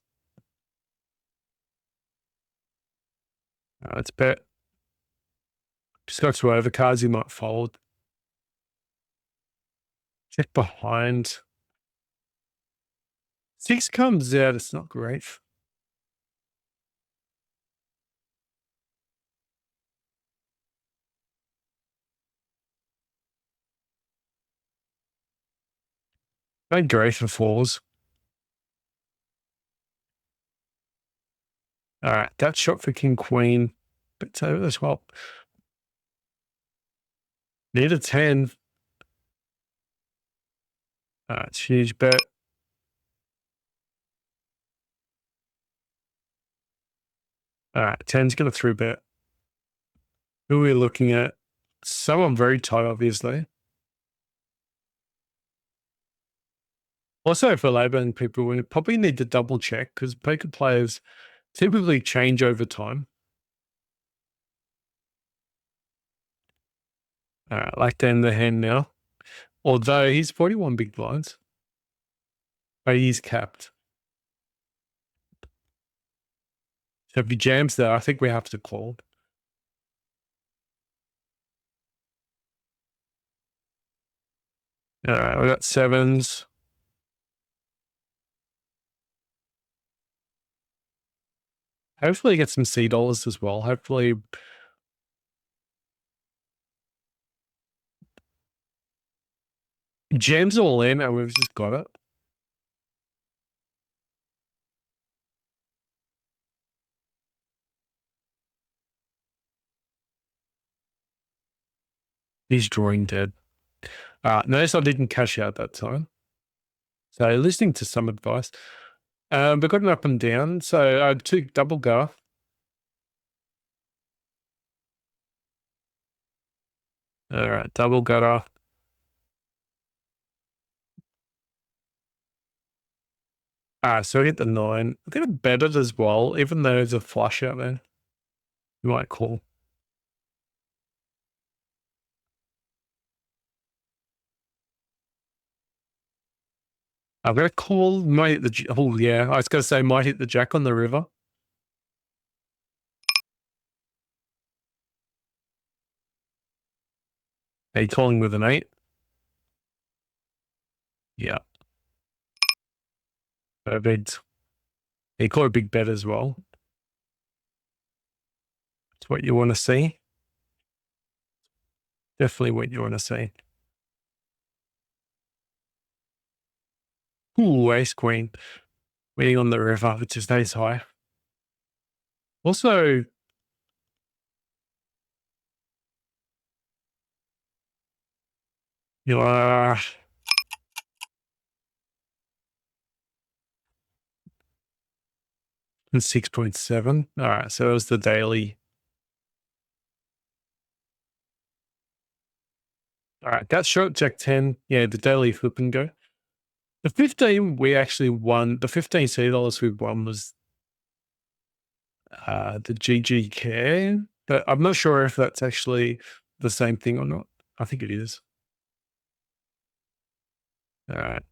Let's bet. Just got 2 overcards, he might fold. Check behind. 6 comes out, it's not great. Not great for 4s. All right, that shot for king queen. But over as well. Need a 10. It's huge bet. All right, 10's got a 3-bet. Who are we looking at? Someone very tight, obviously. Also, for Labour people, we probably need to double check because poker players typically change over time. All right, like to end the hand now. Although he's 41 big blinds. But he's capped. So if he jams there, I think we have to call. All right, we got 7s. Hopefully get some C dollars as well. Hopefully. Jams all in and we've just got it. He's drawing dead. Notice I didn't cash out that time. So listening to some advice. We've got an up and down. So 2 double go. All right, double gutter. So we hit the 9. I think I bet it as well, even though there's a flush out there. You might call. I'm going to call, might hit the, oh yeah, I was going to say might hit the jack on the river. Are you calling with an 8? Yeah. Perfect. He caught a big bet as well. It's what you want to see. Definitely what you want to see. Ooh, ace queen. Waiting on the river, which is ace high. Also, you are 6.7. All right, so it was the daily. All right, got short jack 10. Yeah, the daily flip and go. The 15 we actually won. The $15 we won was the GGK, but I'm not sure if that's actually the same thing or not. I think it is. All right,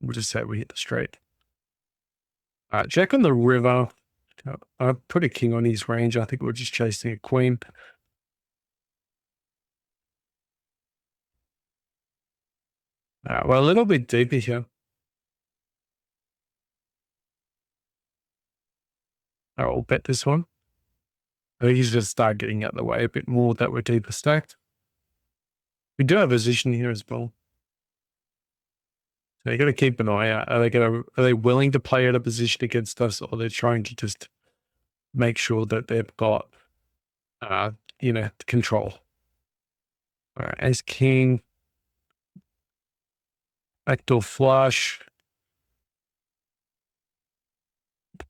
we'll just say we hit the straight. All right, jack on the river. I put a king on his range. I think we're just chasing a queen. All right, well, a little bit deeper here. All right, we'll bet this one. I think he's just start getting out of the way a bit more that we're deeper stacked. We do have a position here as well. So you got to keep an eye out. Are they willing to play out a position against us, or they're trying to just make sure that they've got, control? All right, ace king, backdoor flush. I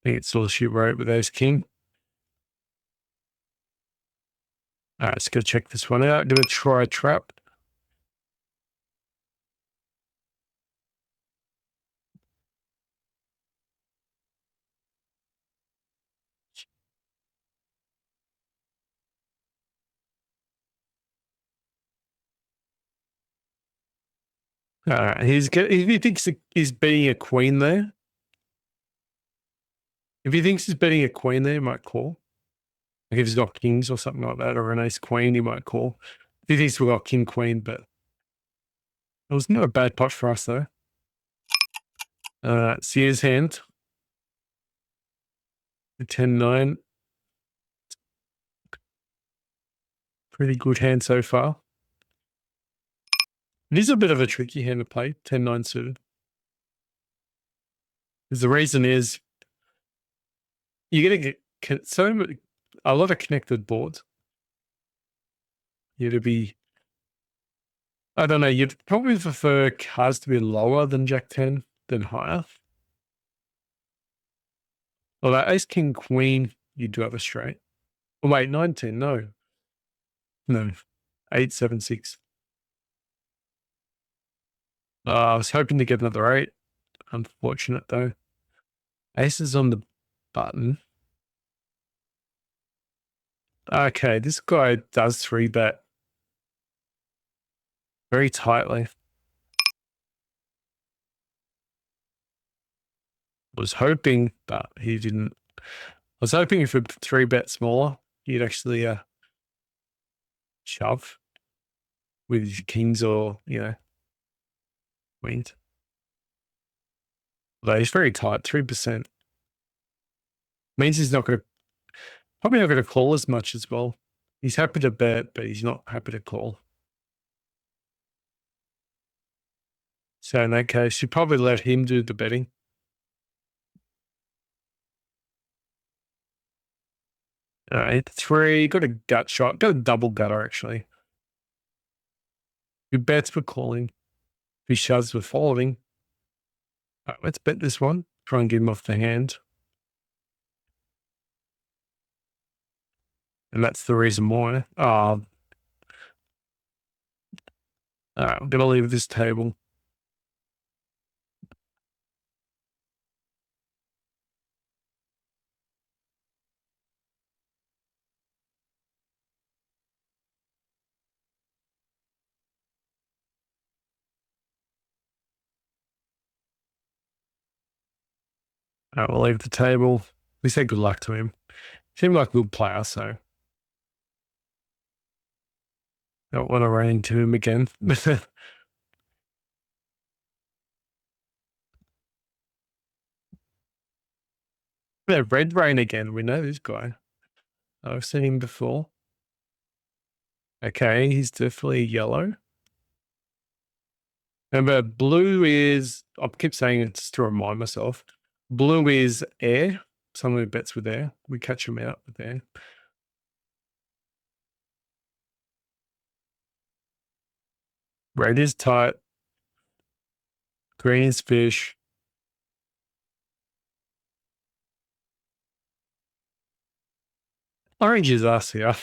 think it's all she wrote with ace king. All right, let's go check this one out. Do a try trap. All right, if he thinks he's betting a queen there, if he thinks he's betting a queen there, he might call. Like if he's got kings or something like that, or an ace queen, he might call. If he thinks we've got king queen, but it was not a bad pot for us though. See his hand. The 10-9. Pretty good hand so far. It is a bit of a tricky hand to play, 10-9 suited. Because the reason is you're going to get a lot of connected boards. You'd be, I don't know, you'd probably prefer cards to be lower than Jack 10 than higher. Although ace, king, queen, you do have a straight. Oh, wait, 9-10, no. No, 8-7-6. I was hoping to get another 8. Unfortunate though. Ace is on the button. Okay, this guy does 3-bet very tightly. Was hoping, but he didn't. I was hoping if it 3-bet smaller, he'd actually shove with his kings or, queens. Although he's very tight, 3%. Means he's probably not going to call as much as well. He's happy to bet, but he's not happy to call. So in that case, you probably let him do the betting. All right, 3, got a gut shot, got a double gutter actually. Who bets for calling? If he shoves, we're following. All right, let's bet this one. Try and get him off the hand. And that's the reason why. All right, I'm going to leave this table. We'll leave the table. We said good luck to him. Seemed like a good player, so don't want to run into him again. Yeah, Red Rain again. We know this guy. I've seen him before. Okay, he's definitely yellow. Remember, blue is, I keep saying it just to remind myself. Blue is air. Some of the bets with air. We catch them out with air. Red is tight. Green is fish. Orange is us here.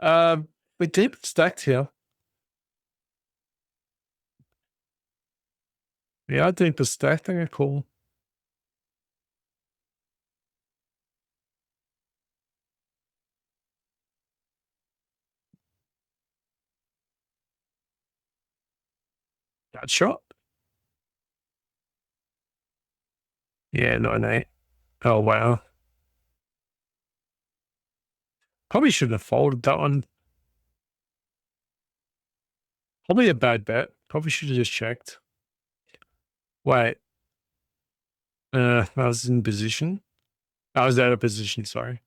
We're deep stacked here. Yeah, deep stacked. I think I call. That shot. Yeah, 9-8. Oh, wow. Probably shouldn't have folded that one. Probably a bad bet. Probably should have just checked. Wait. I was in position. I was out of position, sorry.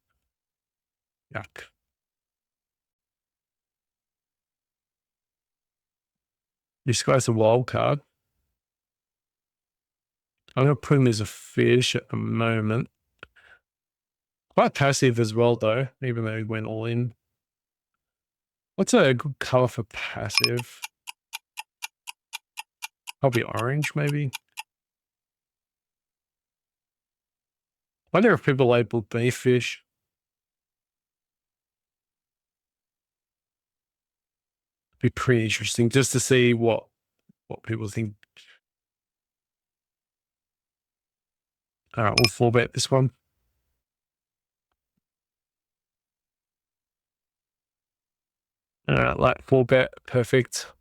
Yuck. This guy's a wild card. I'm going to put him as a fish at the moment. Quite passive as well, though, even though he went all in. What's a good color for passive? Probably orange, maybe. I wonder if people label me fish. Be pretty interesting just to see what people think. All right, we'll full bet this one. All right, like full bet, perfect.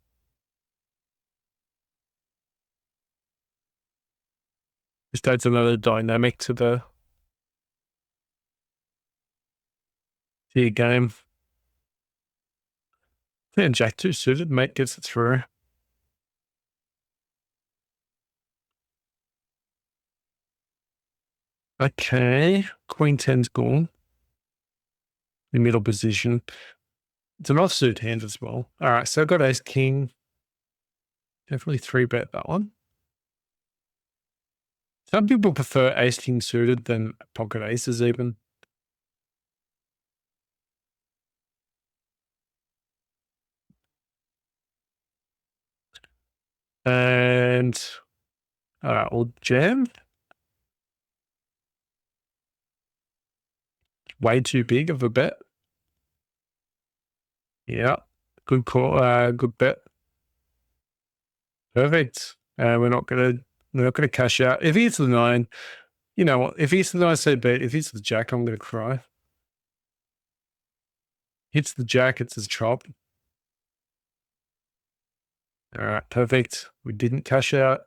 Just adds another dynamic to the game. Yeah, Jack 2 suited, mate gets it through. Okay, Queen 10's gone. In middle position. It's an offsuit hand as well. All right, so I've got Ace King. Definitely 3-bet that one. Some people prefer Ace King suited than pocket aces even. And all right, we'll jam. Way too big of a bet. Yeah, good call. Good bet. Perfect. We're not gonna cash out. If he hits the 9, you know what? If he hits the 9, so bet. If he hits the Jack, I'm gonna cry. Hits the Jack, it's his chop. All right, perfect. We didn't cash out.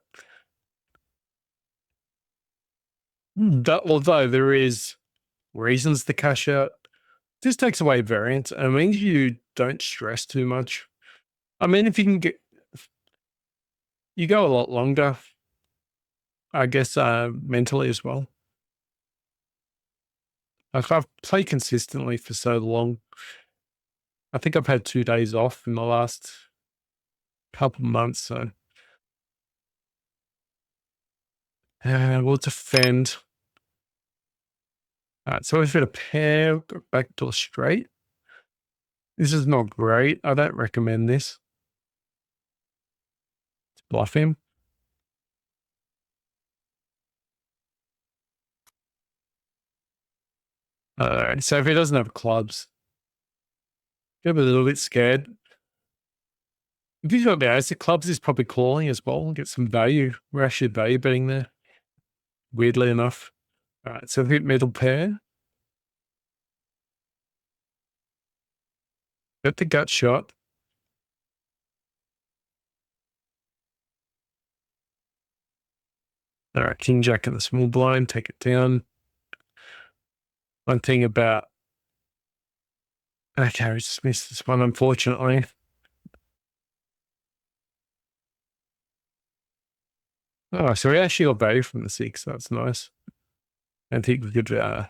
Although there is reasons to cash out, this takes away variance. It means you don't stress too much. I mean, if you can you go a lot longer, I guess, mentally as well. Like I've played consistently for so long. I think I've had 2 days off in the last couple of months, so we'll defend. All right, so if it a pair, go back to a straight. This is not great. I don't recommend this. Bluff him. All right, so if he doesn't have clubs, get a little bit scared. If he's got the ace of clubs, he's probably calling as well and get some value. We're actually value betting there, weirdly enough. All right, so hit middle pair. Got the gut shot. All right, king jack in the small blind, take it down. One thing about, okay, we just missed this one, unfortunately. Oh, so we actually got value from the 6. That's nice. I think we could go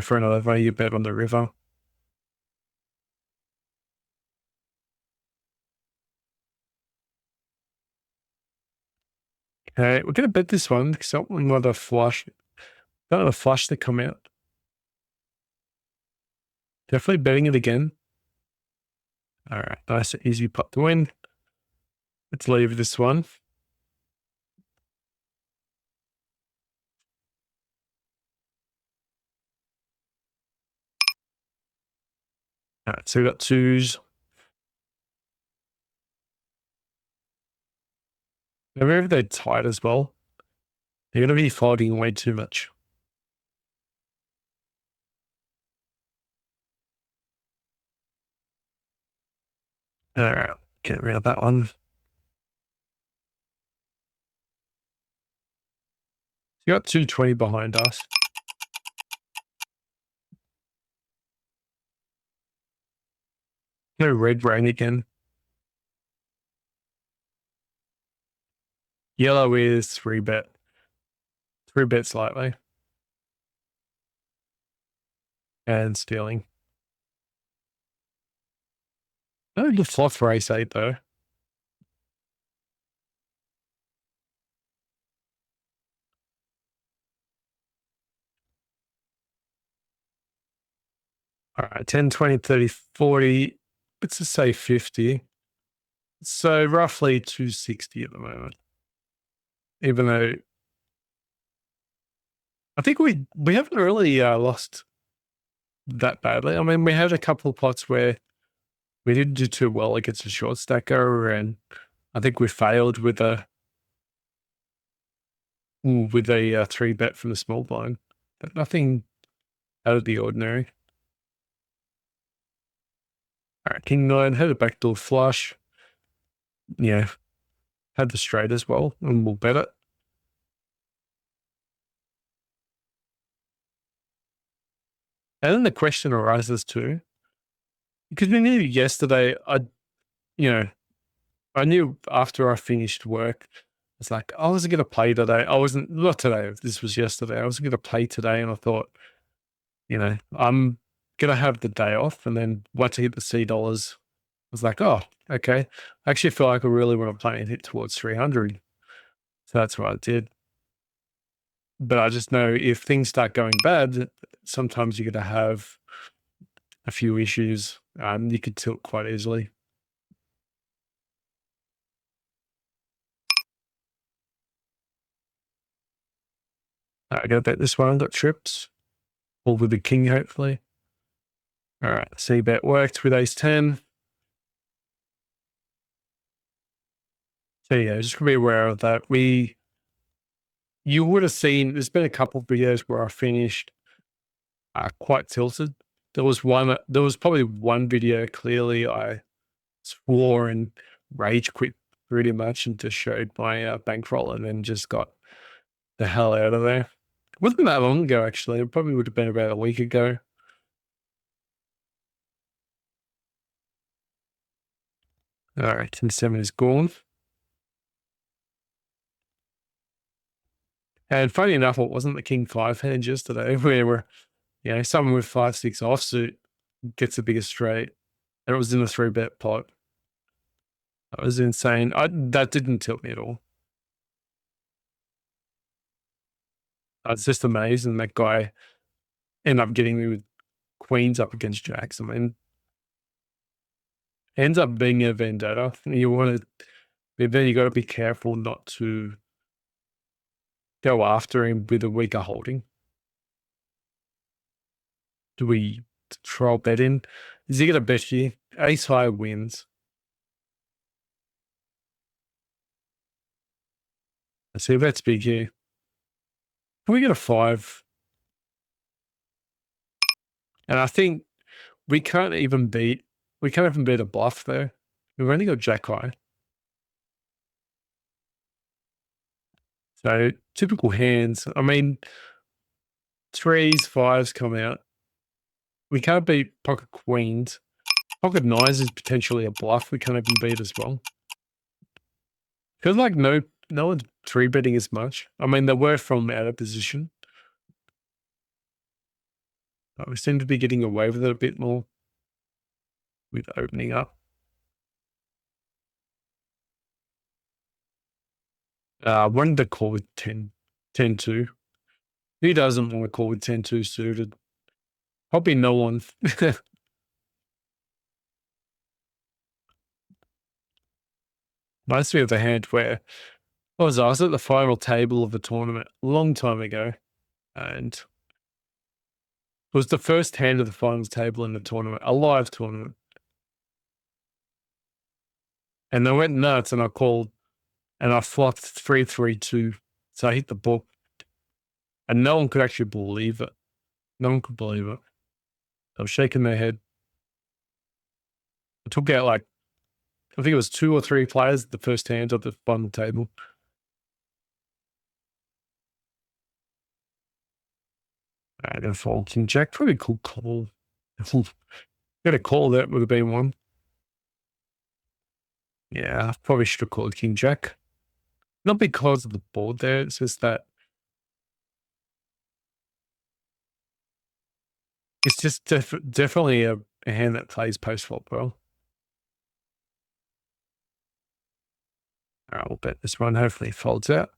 for another value bet on the river. Okay, we're going to bet this one because something with a flush. Got a flush to come out. Definitely betting it again. All right, nice easy putt to win. Let's leave this one. All right, so we got 2s. Remember they're tight as well. They're going to be folding way too much. All right, get rid of that one. You got 220 behind us. No red rain again. Yellow is 3-bet. 3-bet slightly. And stealing. No, the flop for ace 8 though. All right, 10, 20, 30, 40. Let's just say 50. So roughly 260 at the moment. Even though I think we haven't really lost that badly. I mean, we had a couple of pots where we didn't do too well against a short stacker, and I think we failed with a 3-bet from the small blind, but nothing out of the ordinary. All right, king 9 had a backdoor flush. Yeah, had the straight as well, and we'll bet it. And then the question arises too, because we knew yesterday, I knew after I finished work, it's like, I wasn't going to play today. I wasn't, not today, this was yesterday. I wasn't going to play today. And I thought, I'm going to have the day off. And then once I hit the C dollars, I was like, oh, okay. I actually feel like I really want to play and hit towards 300. So that's what I did. But I just know if things start going bad, sometimes you're going to have a few issues. You could tilt quite easily. I got to bet this one. Got trips. All with the king, hopefully. All right. C bet worked with ace 10. So yeah, just be aware of that. You would have seen, there's been a couple of videos where I finished quite tilted. There was probably one video clearly I swore and rage quit pretty much and just showed my bankroll and then just got the hell out of there. It wasn't that long ago, actually. It probably would have been about a week ago. All right, 10-7 is gone. And funny enough, it wasn't the king 5 hand yesterday where someone with 5-6 offsuit gets the biggest straight. And it was in a 3-bet pot. That was insane. That didn't tilt me at all. I was just amazed, and that guy ended up getting me with queens up against jacks. I mean, ends up being a vendetta. You want to, but then you got to be careful not to go after him with a weaker holding. Do we troll bet in? Is he going to bet you? Ace high wins. Let's see if that's big here. Can we get a 5? And I think we can't even beat a bluff there. We've only got jack high. So typical hands. I mean, threes, fives come out. We can't beat pocket queens. Pocket nines is potentially a bluff we can't even beat as well. Feels like no one's three betting as much. I mean, they were from out of position, but we seem to be getting away with it a bit more with opening up. I wanted to call with 10-2. Who doesn't want to call with 10-2 suited? Probably no one. Reminds me of a hand where I was at the final table of the tournament a long time ago, and it was the first hand of the finals table in the tournament, a live tournament. And they went nuts, and I called, and I flopped 3-3-2. So I hit the book, and no one could actually believe it. No one could believe it. They were shaking their head. I took out like, I think it was 2 or 3 players, the first hand of the final table. I'm going to fold King Jack. Pretty cool call. Got a call that would have been one. Yeah, I probably should have called King Jack. Not because of the board there, it's just that it's just definitely a hand that plays post flop well. All right, we'll bet this one. Hopefully it folds out.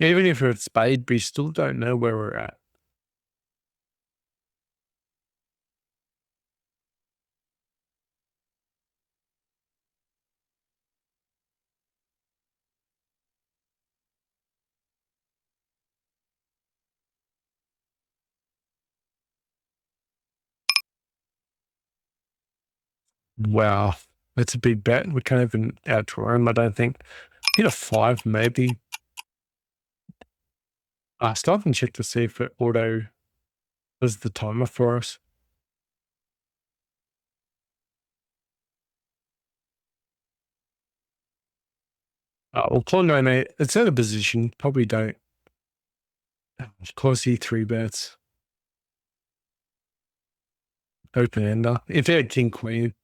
Even if it's spade, we still don't know where we're at. Wow, that's a big bet. We can't even outdraw him, I don't think. Hit a 5, maybe. I still haven't checked to see if it auto does the timer for us. We'll call 9-8. It's out of position. Probably don't. Of course, he 3 bets. Open ender. If they had king queen,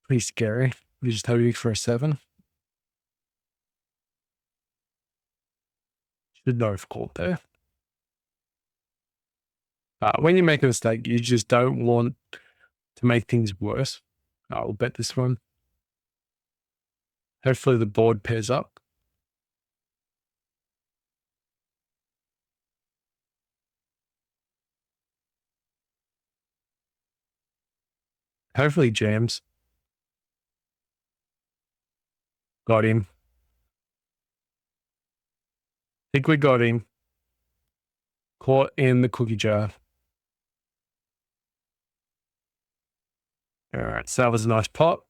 pretty scary. We just hoping for a 7. Should know if called there. When you make a mistake, you just don't want to make things worse. We'll bet this one. Hopefully the board pairs up. Hopefully jams. Got him. Think we got him. Caught in the cookie jar. All right, so that was a nice pot.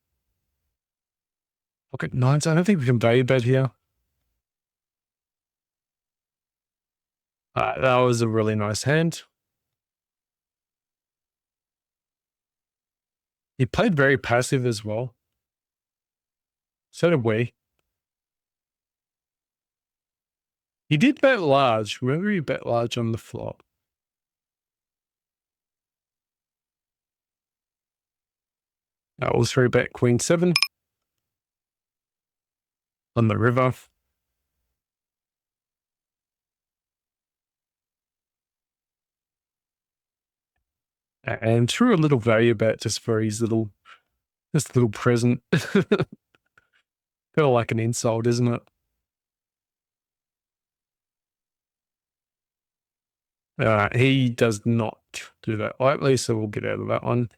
Pocket nines. I don't think we can value bet here. That was a really nice hand. He played very passive as well. So did we. He did bet large. Remember he bet large on the flop. We'll 3-bet queen 7 on the river. And threw a little value bet just for his little present. Kind of like an insult, isn't it? He does not do that lightly, so we'll get out of that one.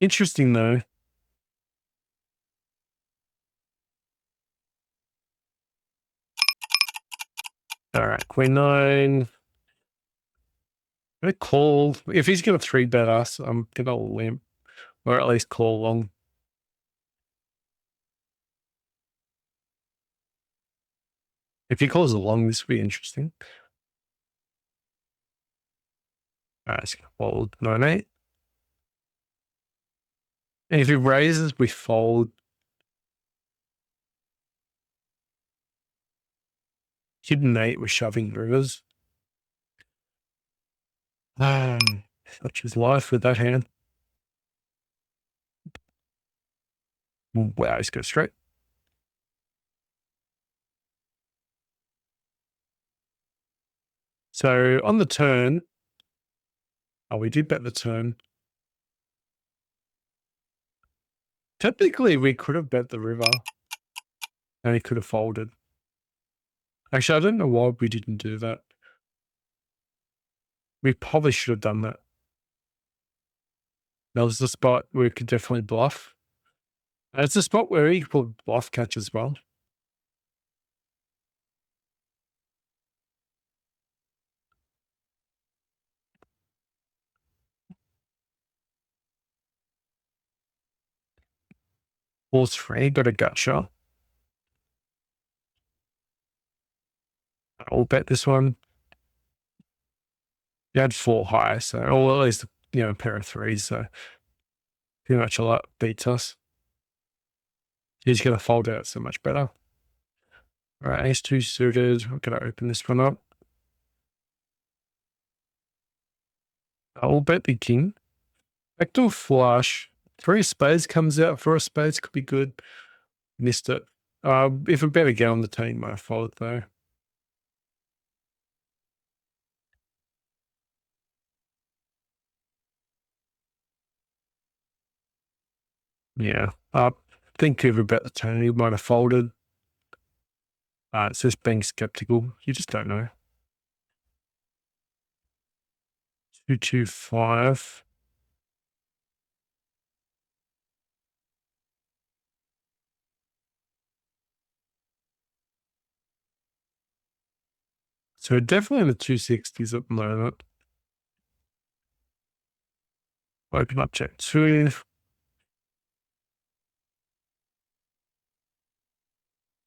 Interesting though. All right, queen 9. I'm gonna call. If he's gonna 3-bet us, I'm gonna limp, or at least call long. If he calls along, this would be interesting. All right, let's fold 9-8. And if he raises, we fold. hidden 8 with shoving rivers. Such is life with that hand. Wow, he's got straight. So on the turn, we did bet the turn. Technically, we could have bet the river and he could have folded. Actually, I don't know why we didn't do that. We probably should have done that. That was the spot where we could definitely bluff. And it's a spot where he could bluff catch as well. Ball 3, got a gut shot. I'll bet this one. You had 4 high, so, or at least, a pair of 3s, so pretty much a lot beats us. He's going to fold out so much better. All right, ace 2 suited. I'm going to open this one up. I'll bet the king. Backdoor flush. 3 of spades comes out. 4 of spades could be good. Missed it. If I bet again on the team, I fold though. Yeah. I think if I bet the turn, he might have folded. It's just being skeptical. You just don't know. 225. So definitely in the 260s at the moment. Open up check 2.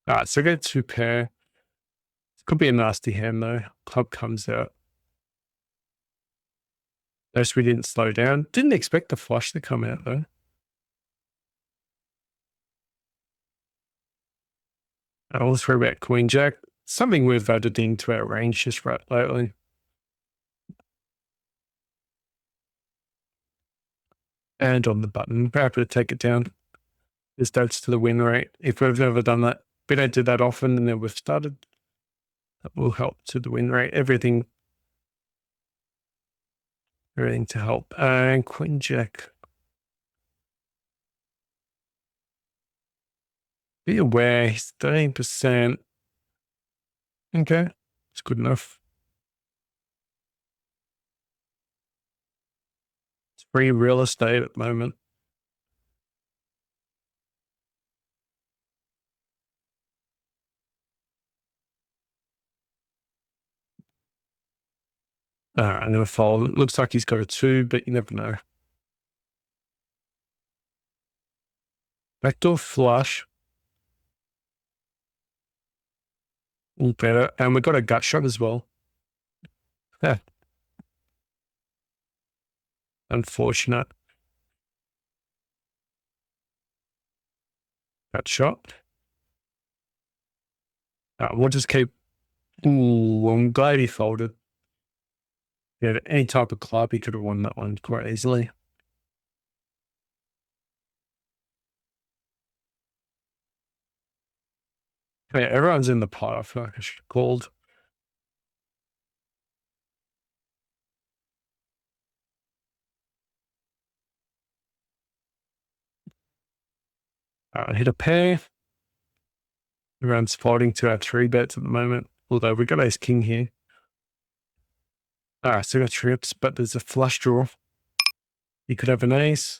All right, so I get 2 pair. Could be a nasty hand though. Club comes out. Notice we didn't slow down. Didn't expect the flush to come out though. I'll throw back Queen Jack. Something we've added into our range just right lately. And on the button, we're happy to take it down. This adds to the win rate. If we've never done that, we don't do that often, and then we've started. That will help to the win rate. Everything to help. And Queen Jack. Be aware, he's 13%. Okay, it's good enough. It's free real estate at the moment. I'm going to fold. It looks like he's got a 2, but you never know. Backdoor flush. All better. And we've got a gut shot as well. Yeah. Unfortunate. Gut shot. We'll just keep. Ooh, I'm glad he folded. Yeah, any type of club, he could have won that one quite easily. Yeah, everyone's in the pot. I feel like I should have called. Hit a pair. Everyone's folding to our 3 bets at the moment, although we've got ace king here. All right, so we got trips, but there's a flush draw. You could have an ace.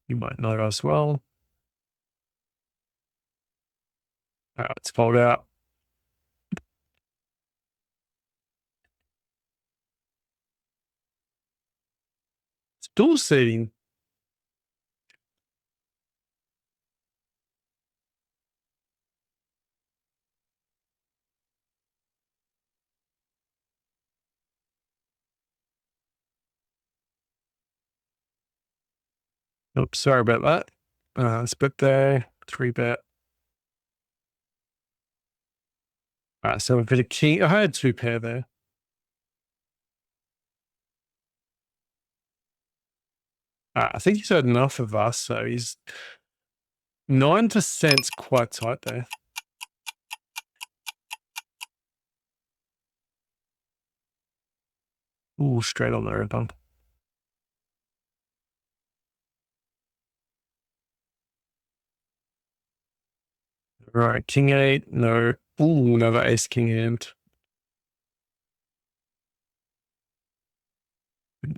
You might know as well. All right, let's fold out. It's dual seating. Oops, sorry about that. Let's bet there. 3 bet. All right, so we've got a king. I had two pair there. I think he's had enough of us, so he's 9%'s quite tight there. Ooh, straight on the red bump. Right, king eight, no. Ooh, another ace king hand.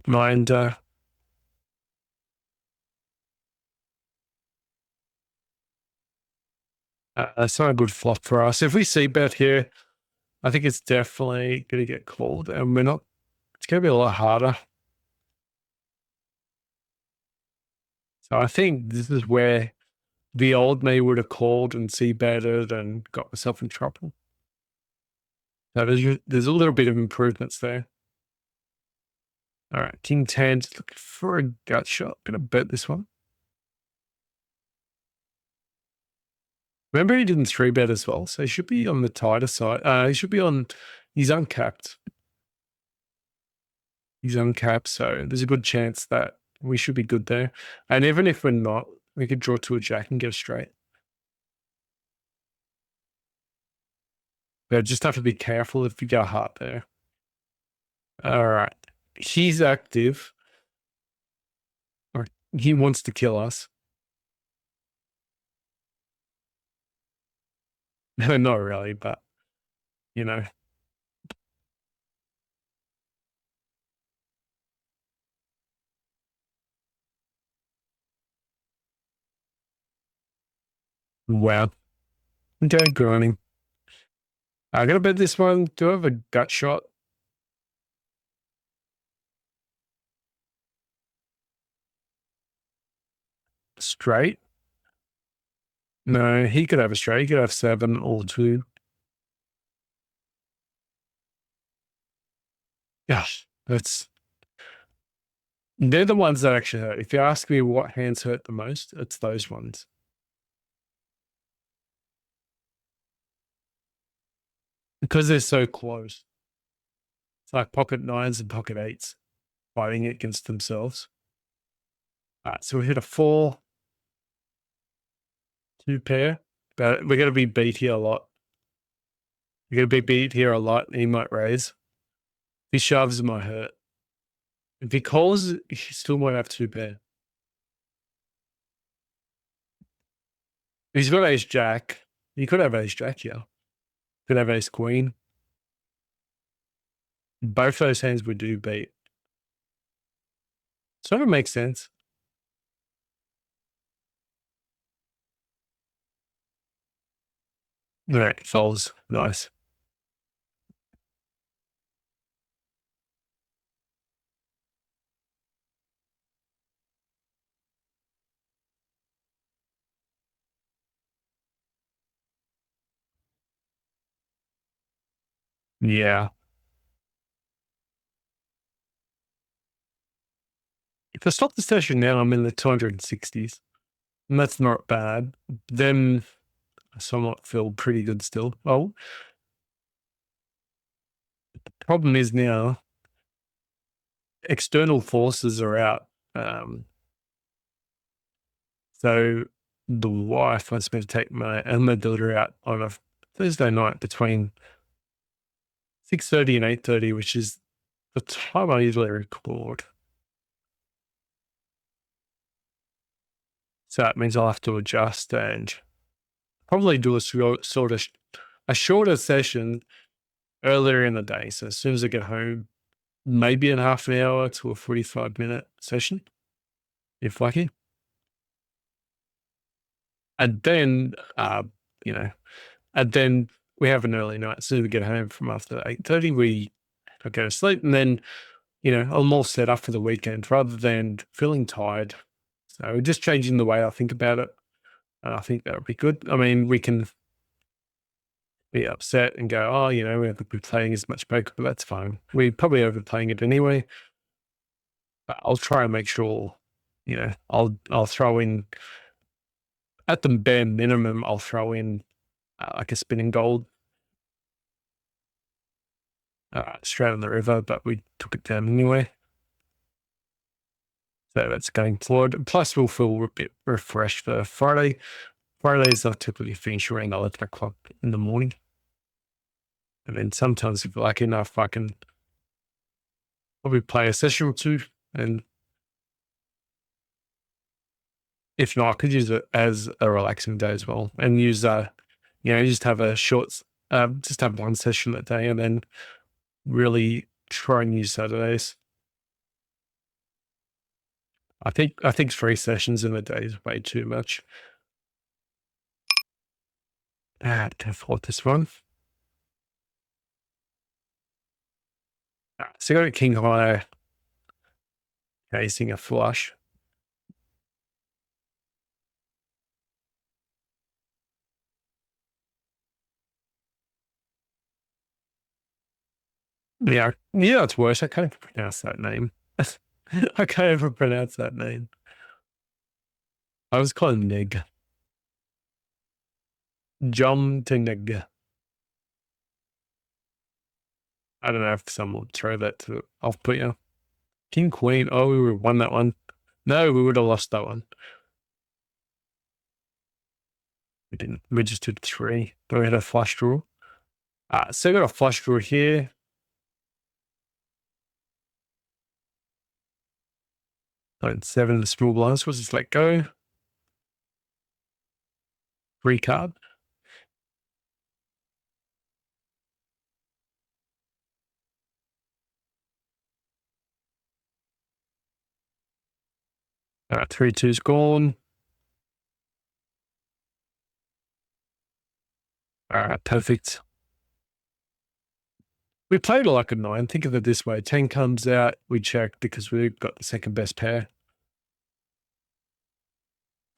Mind, it's not a good flop for us. If we see bet here, I think it's definitely going to get called, and we're not. It's going to be a lot harder. So I think this is where the old me would have called and see betted and got myself in trouble. So there's a little bit of improvements there. All right, king 10, just looking for a gut shot. Gonna bet this one. Remember, he didn't three bet as well, so he should be on the tighter side. He should be on. He's uncapped. He's uncapped, so there's a good chance that we should be good there. And even if we're not, we could draw to a jack and get a straight. But just have to be careful if you go hard there. All right, he's active, or he wants to kill us. No, not really, but you know. Wow. Okay, good on him. I'm gonna bet this one. Do I have a gut shot? Straight? No, he could have a straight. He could have 7 or 2. Gosh, they're the ones that actually hurt. If you ask me what hands hurt the most, it's those ones. Because they're so close. It's like pocket nines and pocket eights fighting against themselves. All right, so we hit a 4, 2 pair, but we're going to be beat here a lot. We're going to be beat here a lot. He might raise. If he shoves, it might hurt. If he calls, he still might have 2 pair. He's got ace jack. He could have ace jack, yeah. Could have ace queen. Both those hands we do beat. So it makes sense. All right, folds. Nice. Yeah. If I stop the session now, I'm in the 260s. And that's not bad. Then I somewhat feel pretty good still. Well, the problem is now external forces are out. So the wife wants me to take my daughter out on a Thursday night between 6:30 and 8:30, which is the time I usually record. So that means I'll have to adjust and probably do a sort of a shorter session earlier in the day. So as soon as I get home, maybe in half an hour to a 45-minute session, if lucky. And then, you know, and then we have an early night. As soon as we get home from after 8:30, we go to sleep. And then, I'm all set up for the weekend rather than feeling tired. So just changing the way I think about it. I think that would be good. I mean, we can be upset and go, oh, we haven't been playing as much poker, but that's fine. We're probably overplaying it anyway. But I'll try and make sure, I'll throw in at the bare minimum, I'll throw in like a spinning gold straight on the river, but we took it down anyway. So that's going forward. Plus, we'll feel a bit refreshed for Friday. Fridays I typically finish around 11 o'clock in the morning. And then sometimes, if lucky enough, I can probably play a session or two. And if not, I could use it as a relaxing day as well, and use, just have a short, just have one session a day, and then really try and use Saturdays. I think 3 sessions in a day is way too much. Default this one. So I got a king high, casing a flush. Yeah, it's worse. I can't even pronounce that name. I can't even pronounce that name. I was called Nig. John to Nig. I don't know if someone will throw that to off put you. King Queen. Oh, we would have won that one. No, we would have lost that one. We didn't. We just did 3. But we had a flush draw. So we got a flush draw here. And 7 the small blinds. We'll just let go. 3 card. All right, 3-2's gone. All right, perfect. We played like a 9. Think of it this way. 10 comes out, we check because we've got the second best pair.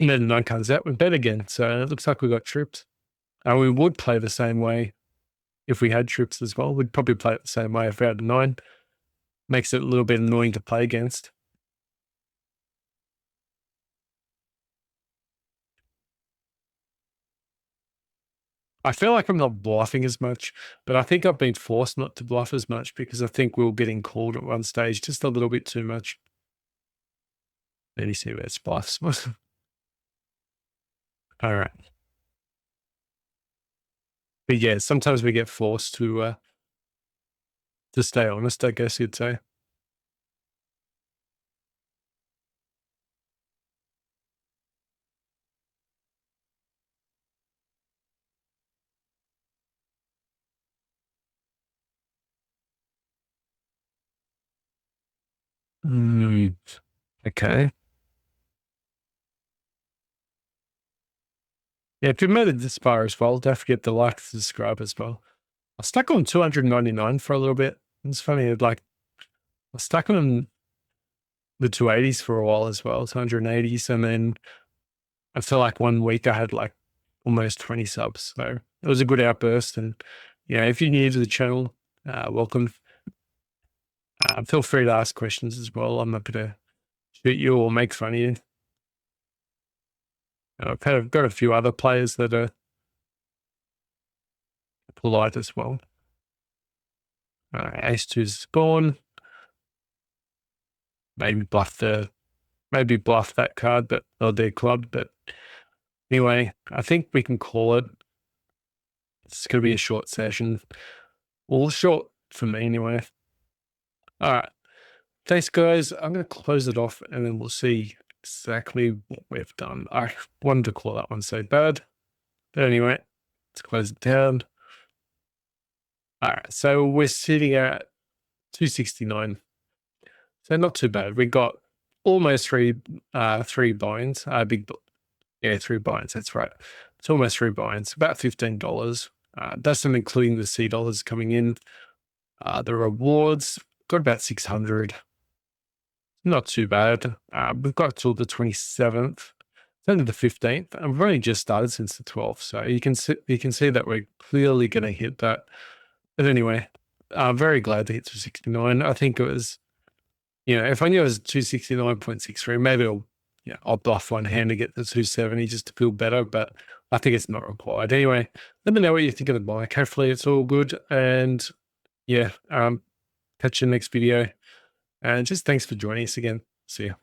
And then 9 comes out, we bet again. So it looks like we got trips. And we would play the same way if we had trips as well. We'd probably play it the same way if we had a 9. Makes it a little bit annoying to play against. I feel like I'm not bluffing as much, but I think I've been forced not to bluff as much because I think we were getting called at one stage just a little bit too much. Let me see where it's bluffs. All right. But yeah, sometimes we get forced to stay honest, I guess you'd say. Okay. Yeah, if you made it this far as well, don't forget to like, subscribe as well. I was stuck on 299 for a little bit. It's funny, like, I was stuck on the 280s for a while as well, 280s. And then I feel like 1 week I had like almost 20 subs. So it was a good outburst. And yeah, if you're new to the channel, welcome. Feel free to ask questions as well. I'm happy to shoot you or make fun of you. I've got a few other players that are polite as well. Ace-2's gone. Maybe bluff that card, but or their club. But anyway, I think we can call it. It's going to be a short session. All short for me anyway. All right. Thanks, guys. I'm going to close it off and then we'll see exactly what we've done. I wanted to call that one so bad. But anyway, let's close it down. All right. So we're sitting at 269. So not too bad. We got almost three buy-ins. 3 buy-ins. That's right. It's almost 3 buy-ins, about $15. That's not including the C dollars coming in. The rewards got about 600. Not too bad. We've got till the 27th. It's only the 15th, and we've only just started since the 12th. So you can see that we're clearly going to hit that. But anyway, I'm very glad to hit 269. I think it was, if I knew it was 269.63, maybe I'll bluff one hand to get the 270 just to feel better, but I think it's not required. Anyway, let me know what you think of the bike. Hopefully it's all good, and Yeah. Catch you next video. And just thanks for joining us again. See ya.